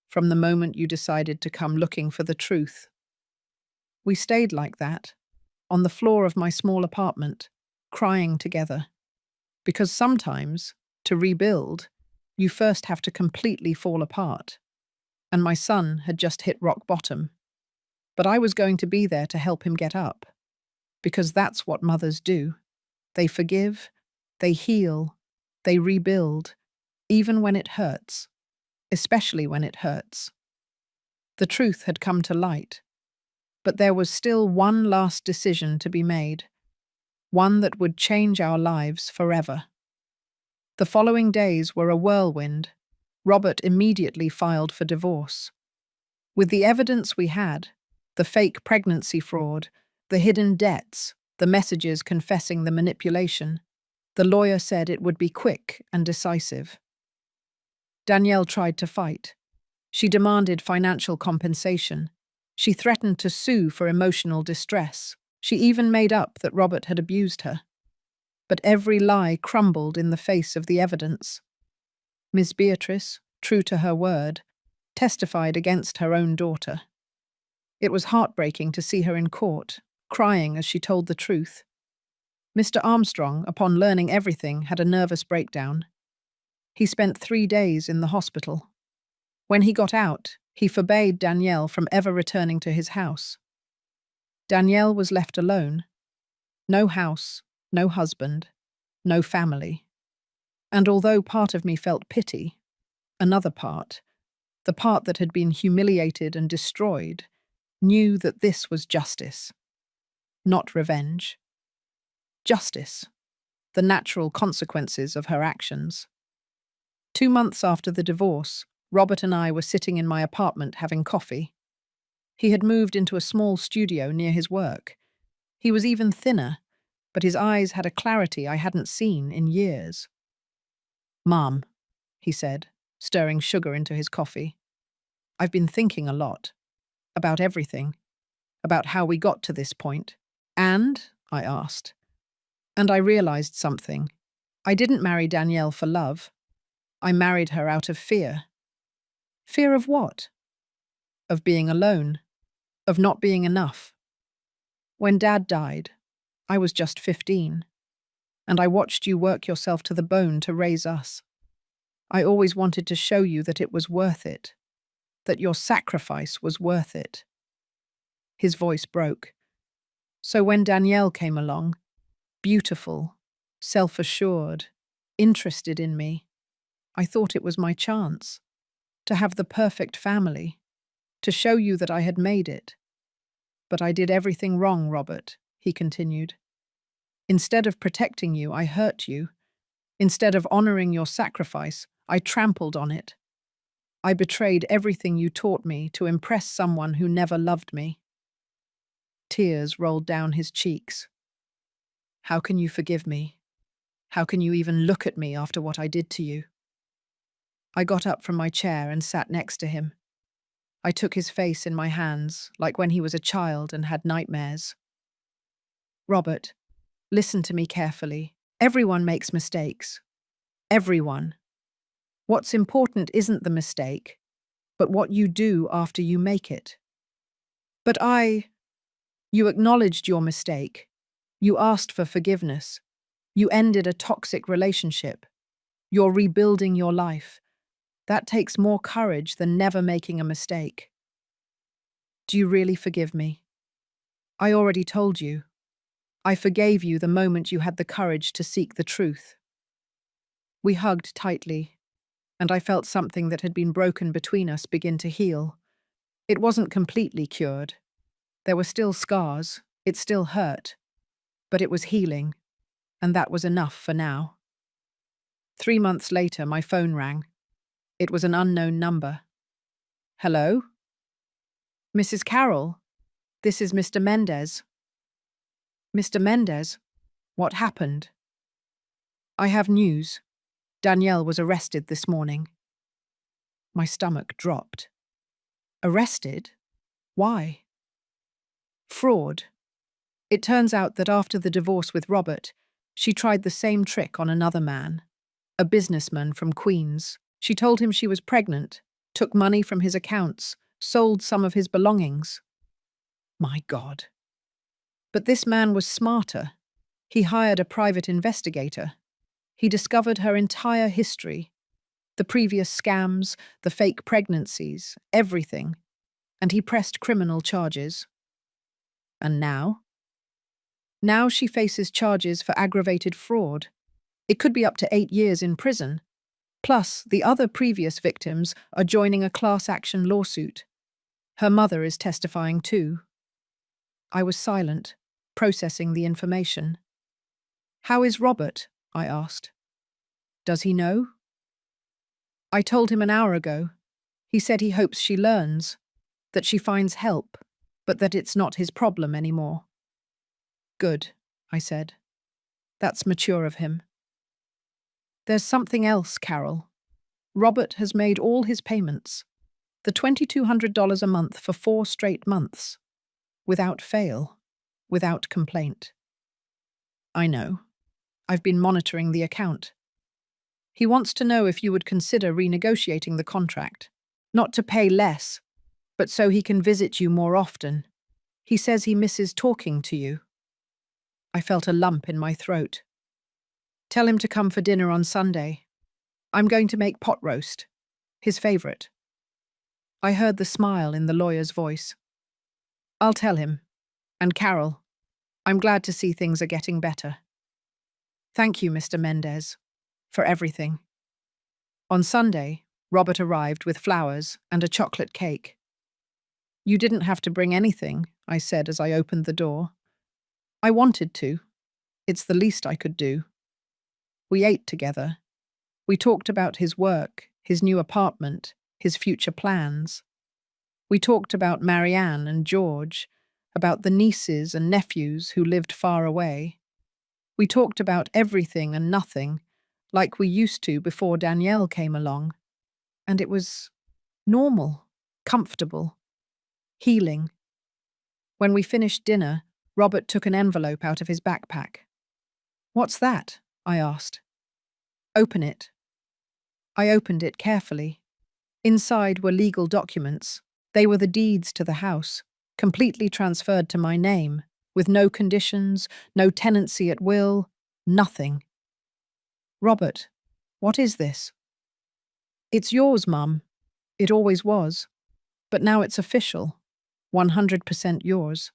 "From the moment you decided to come looking for the truth." We stayed like that, on the floor of my small apartment, crying together. Because sometimes, to rebuild, you first have to completely fall apart. And my son had just hit rock bottom. But I was going to be there to help him get up. Because that's what mothers do. They forgive, they heal, they rebuild, even when it hurts, especially when it hurts. The truth had come to light, but there was still one last decision to be made, one that would change our lives forever. The following days were a whirlwind. Robert immediately filed for divorce. With the evidence we had, the fake pregnancy fraud, the hidden debts, the messages confessing the manipulation, the lawyer said it would be quick and decisive. Danielle tried to fight. She demanded financial compensation. She threatened to sue for emotional distress. She even made up that Robert had abused her. But every lie crumbled in the face of the evidence. Miss Beatrice, true to her word, testified against her own daughter. It was heartbreaking to see her in court, crying as she told the truth. Mr. Armstrong, upon learning everything, had a nervous breakdown. He spent 3 days in the hospital. When he got out, he forbade Danielle from ever returning to his house. Danielle was left alone. No house, no husband, no family. And although part of me felt pity, another part, the part that had been humiliated and destroyed, knew that this was justice. Not revenge. Justice. The natural consequences of her actions. 2 months after the divorce, Robert and I were sitting in my apartment having coffee. He had moved into a small studio near his work. He was even thinner, but his eyes had a clarity I hadn't seen in years. "Mom," he said, stirring sugar into his coffee, "I've been thinking a lot. About everything. About how we got to this point. And?" I asked. "And I realized something. I didn't marry Danielle for love. I married her out of fear." "Fear of what?" "Of being alone. Of not being enough. When Dad died, I was just 15. And I watched you work yourself to the bone to raise us. I always wanted to show you that it was worth it. That your sacrifice was worth it." His voice broke. So when Danielle came along, beautiful, self-assured, interested in me, I thought it was my chance to have the perfect family, to show you that I had made it. But I did everything wrong, Robert, he continued. Instead of protecting you, I hurt you. Instead of honoring your sacrifice, I trampled on it. I betrayed everything you taught me to impress someone who never loved me. Tears rolled down his cheeks. How can you forgive me? How can you even look at me after what I did to you? I got up from my chair and sat next to him. I took his face in my hands, like when he was a child and had nightmares. Robert, listen to me carefully. Everyone makes mistakes. Everyone. What's important isn't the mistake, but what you do after you make it. But you acknowledged your mistake. You asked for forgiveness. You ended a toxic relationship. You're rebuilding your life. That takes more courage than never making a mistake. Do you really forgive me? I already told you. I forgave you the moment you had the courage to seek the truth. We hugged tightly, and I felt something that had been broken between us begin to heal. It wasn't completely cured. There were still scars, it still hurt, but it was healing, and that was enough for now. 3 months later, my phone rang. It was an unknown number. Hello? Mrs. Carroll, this is Mr. Mendez. Mr. Mendez? What happened? I have news. Danielle was arrested this morning. My stomach dropped. Arrested? Why? Fraud. It turns out that after the divorce with Robert, she tried the same trick on another man, a businessman from Queens. She told him she was pregnant, took money from his accounts, sold some of his belongings. My God. But this man was smarter. He hired a private investigator. He discovered her entire history, the previous scams, the fake pregnancies, everything, and he pressed criminal charges. And now? Now she faces charges for aggravated fraud. It could be up to 8 years in prison. Plus, the other previous victims are joining a class action lawsuit. Her mother is testifying too. I was silent, processing the information. How is Robert? I asked. Does he know? I told him an hour ago. He said he hopes she learns, that she finds help, but that it's not his problem anymore. Good, I said. That's mature of him. There's something else, Carol. Robert has made all his payments. The $2,200 a month for 4 straight months. Without fail. Without complaint. I know. I've been monitoring the account. He wants to know if you would consider renegotiating the contract. Not to pay less, but so he can visit you more often. He says he misses talking to you. I felt a lump in my throat. Tell him to come for dinner on Sunday. I'm going to make pot roast, his favourite. I heard the smile in the lawyer's voice. I'll tell him. And Carol, I'm glad to see things are getting better. Thank you, Mr. Mendez, for everything. On Sunday, Robert arrived with flowers and a chocolate cake. You didn't have to bring anything, I said as I opened the door. I wanted to. It's the least I could do. We ate together. We talked about his work, his new apartment, his future plans. We talked about Marianne and George, about the nieces and nephews who lived far away. We talked about everything and nothing, like we used to before Danielle came along. And it was normal, comfortable, healing. When we finished dinner, Robert took an envelope out of his backpack. What's that? I asked. Open it. I opened it carefully. Inside were legal documents. They were the deeds to the house, completely transferred to my name, with no conditions, no tenancy at will, nothing. Robert, what is this? It's yours, Mum. It always was. But now it's official. 100% yours.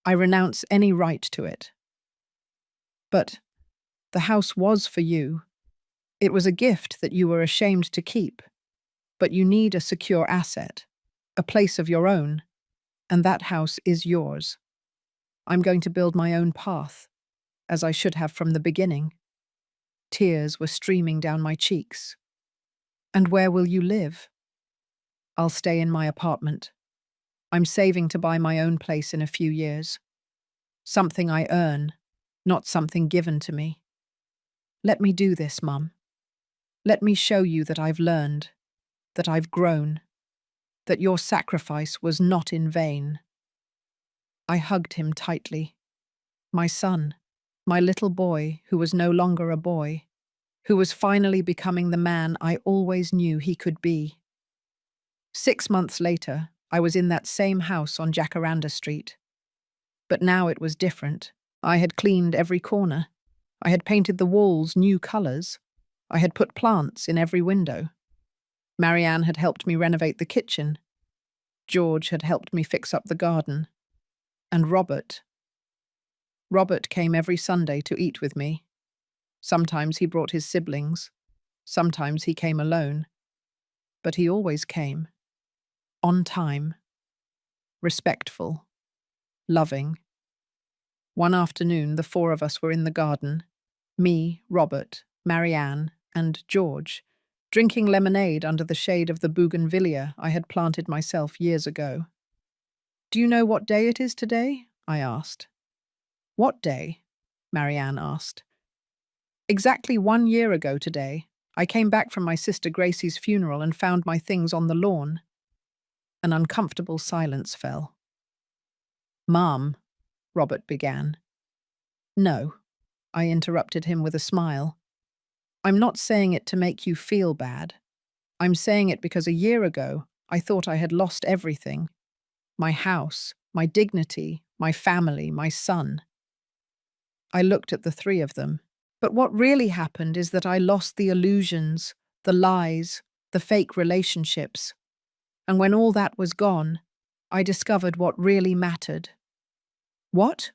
I renounce any right to it. But the house was for you. It was a gift that you were ashamed to keep. But you need a secure asset, a place of your own, and that house is yours. I'm going to build my own path, as I should have from the beginning. Tears were streaming down my cheeks. And where will you live? I'll stay in my apartment. I'm saving to buy my own place in a few years. Something I earn, not something given to me. Let me do this, Mum. Let me show you that I've learned, that I've grown, that your sacrifice was not in vain. I hugged him tightly. My son, my little boy who was no longer a boy, who was finally becoming the man I always knew he could be. 6 months later, I was in that same house on Jacaranda Street. But now it was different. I had cleaned every corner. I had painted the walls new colours. I had put plants in every window. Marianne had helped me renovate the kitchen. George had helped me fix up the garden. And Robert came every Sunday to eat with me. Sometimes he brought his siblings. Sometimes he came alone. But he always came. On time. Respectful. Loving. One afternoon, the 4 of us were in the garden. Me, Robert, Marianne, and George, drinking lemonade under the shade of the bougainvillea I had planted myself years ago. "Do you know what day it is today?" I asked. "What day?" Marianne asked. "Exactly 1 year ago today, I came back from my sister Gracie's funeral and found my things on the lawn." An uncomfortable silence fell. "Mom," Robert began. "No," I interrupted him with a smile. "I'm not saying it to make you feel bad. I'm saying it because a year ago, I thought I had lost everything. My house, my dignity, my family, my son." I looked at the 3 of them. But what really happened is that I lost the illusions, the lies, the fake relationships. And when all that was gone, I discovered what really mattered. "What?"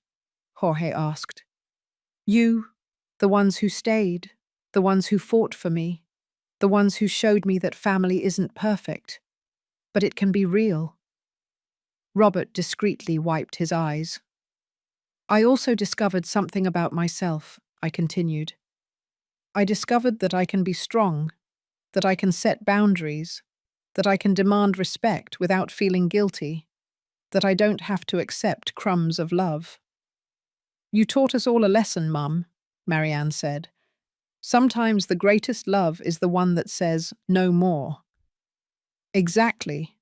Jorge asked. "You, the ones who stayed, the ones who fought for me, the ones who showed me that family isn't perfect, but it can be real." Robert discreetly wiped his eyes. "I also discovered something about myself," I continued. "I discovered that I can be strong, that I can set boundaries, that I can demand respect without feeling guilty, that I don't have to accept crumbs of love." "You taught us all a lesson, Mum," Marianne said. "Sometimes the greatest love is the one that says, 'No more.'" Exactly.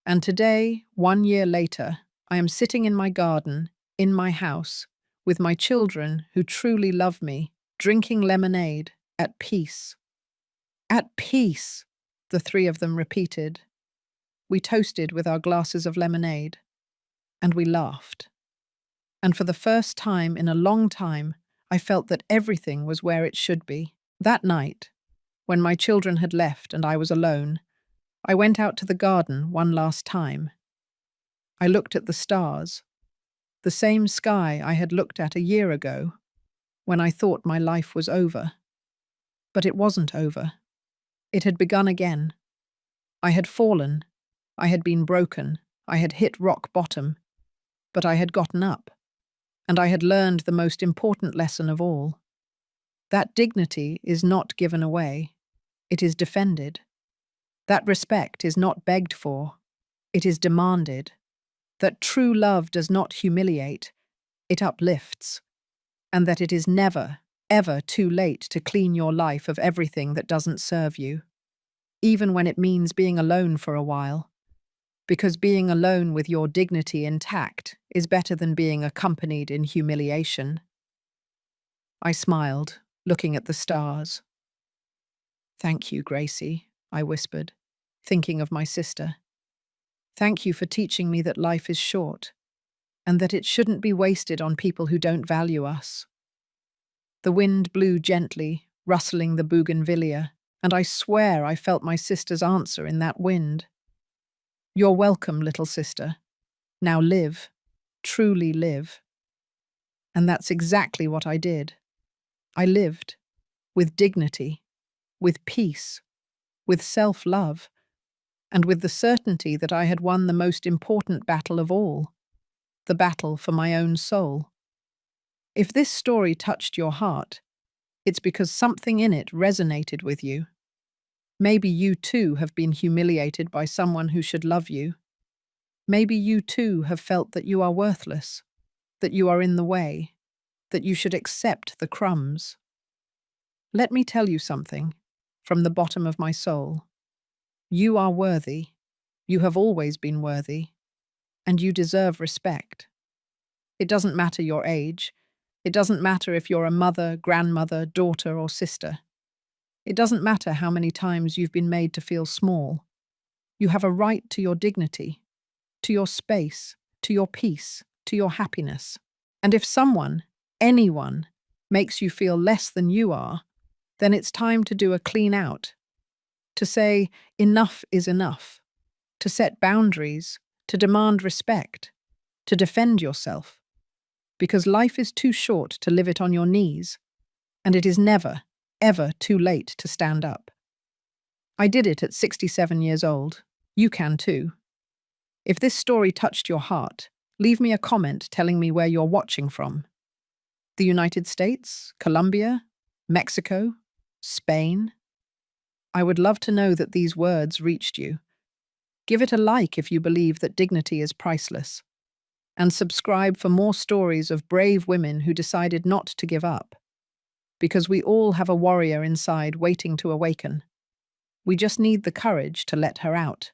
And today, 1 year later, I am sitting in my garden, in my house, with my children who truly love me, drinking lemonade, at peace. "At peace," the 3 of them repeated. We toasted with our glasses of lemonade, and we laughed. And for the first time in a long time, I felt that everything was where it should be. That night, when my children had left and I was alone, I went out to the garden one last time. I looked at the stars, the same sky I had looked at a year ago, when I thought my life was over. But it wasn't over. It had begun again. I had fallen. I had been broken. I had hit rock bottom. But I had gotten up. And I had learned the most important lesson of all. That dignity is not given away. It is defended. That respect is not begged for. It is demanded. That true love does not humiliate. It uplifts. And that it is never, ever too late to clean your life of everything that doesn't serve you. Even when it means being alone for a while. Because being alone with your dignity intact is better than being accompanied in humiliation. I smiled, looking at the stars. "Thank you, Gracie," I whispered, thinking of my sister. "Thank you for teaching me that life is short, and that it shouldn't be wasted on people who don't value us." The wind blew gently, rustling the bougainvillea, and I swear I felt my sister's answer in that wind. "You're welcome, little sister. Now live, truly live. And that's exactly what I did. I lived with dignity, with peace, with self-love, and with the certainty that I had won the most important battle of all, the battle for my own soul. If this story touched your heart, it's because something in it resonated with you. Maybe you too have been humiliated by someone who should love you. Maybe you too have felt that you are worthless, that you are in the way, that you should accept the crumbs. Let me tell you something from the bottom of my soul. You are worthy. You have always been worthy. And you deserve respect. It doesn't matter your age. It doesn't matter if you're a mother, grandmother, daughter, or sister. It doesn't matter how many times you've been made to feel small. You have a right to your dignity, to your space, to your peace, to your happiness. And if someone, anyone, makes you feel less than you are, then it's time to do a clean out, to say enough is enough, to set boundaries, to demand respect, to defend yourself. Because life is too short to live it on your knees, and it is never, ever too late to stand up. I did it at 67 years old. You can too. If this story touched your heart, leave me a comment telling me where you're watching from. The United States, Colombia, Mexico, Spain? I would love to know that these words reached you. Give it a like if you believe that dignity is priceless. And subscribe for more stories of brave women who decided not to give up. Because we all have a warrior inside waiting to awaken. We just need the courage to let her out.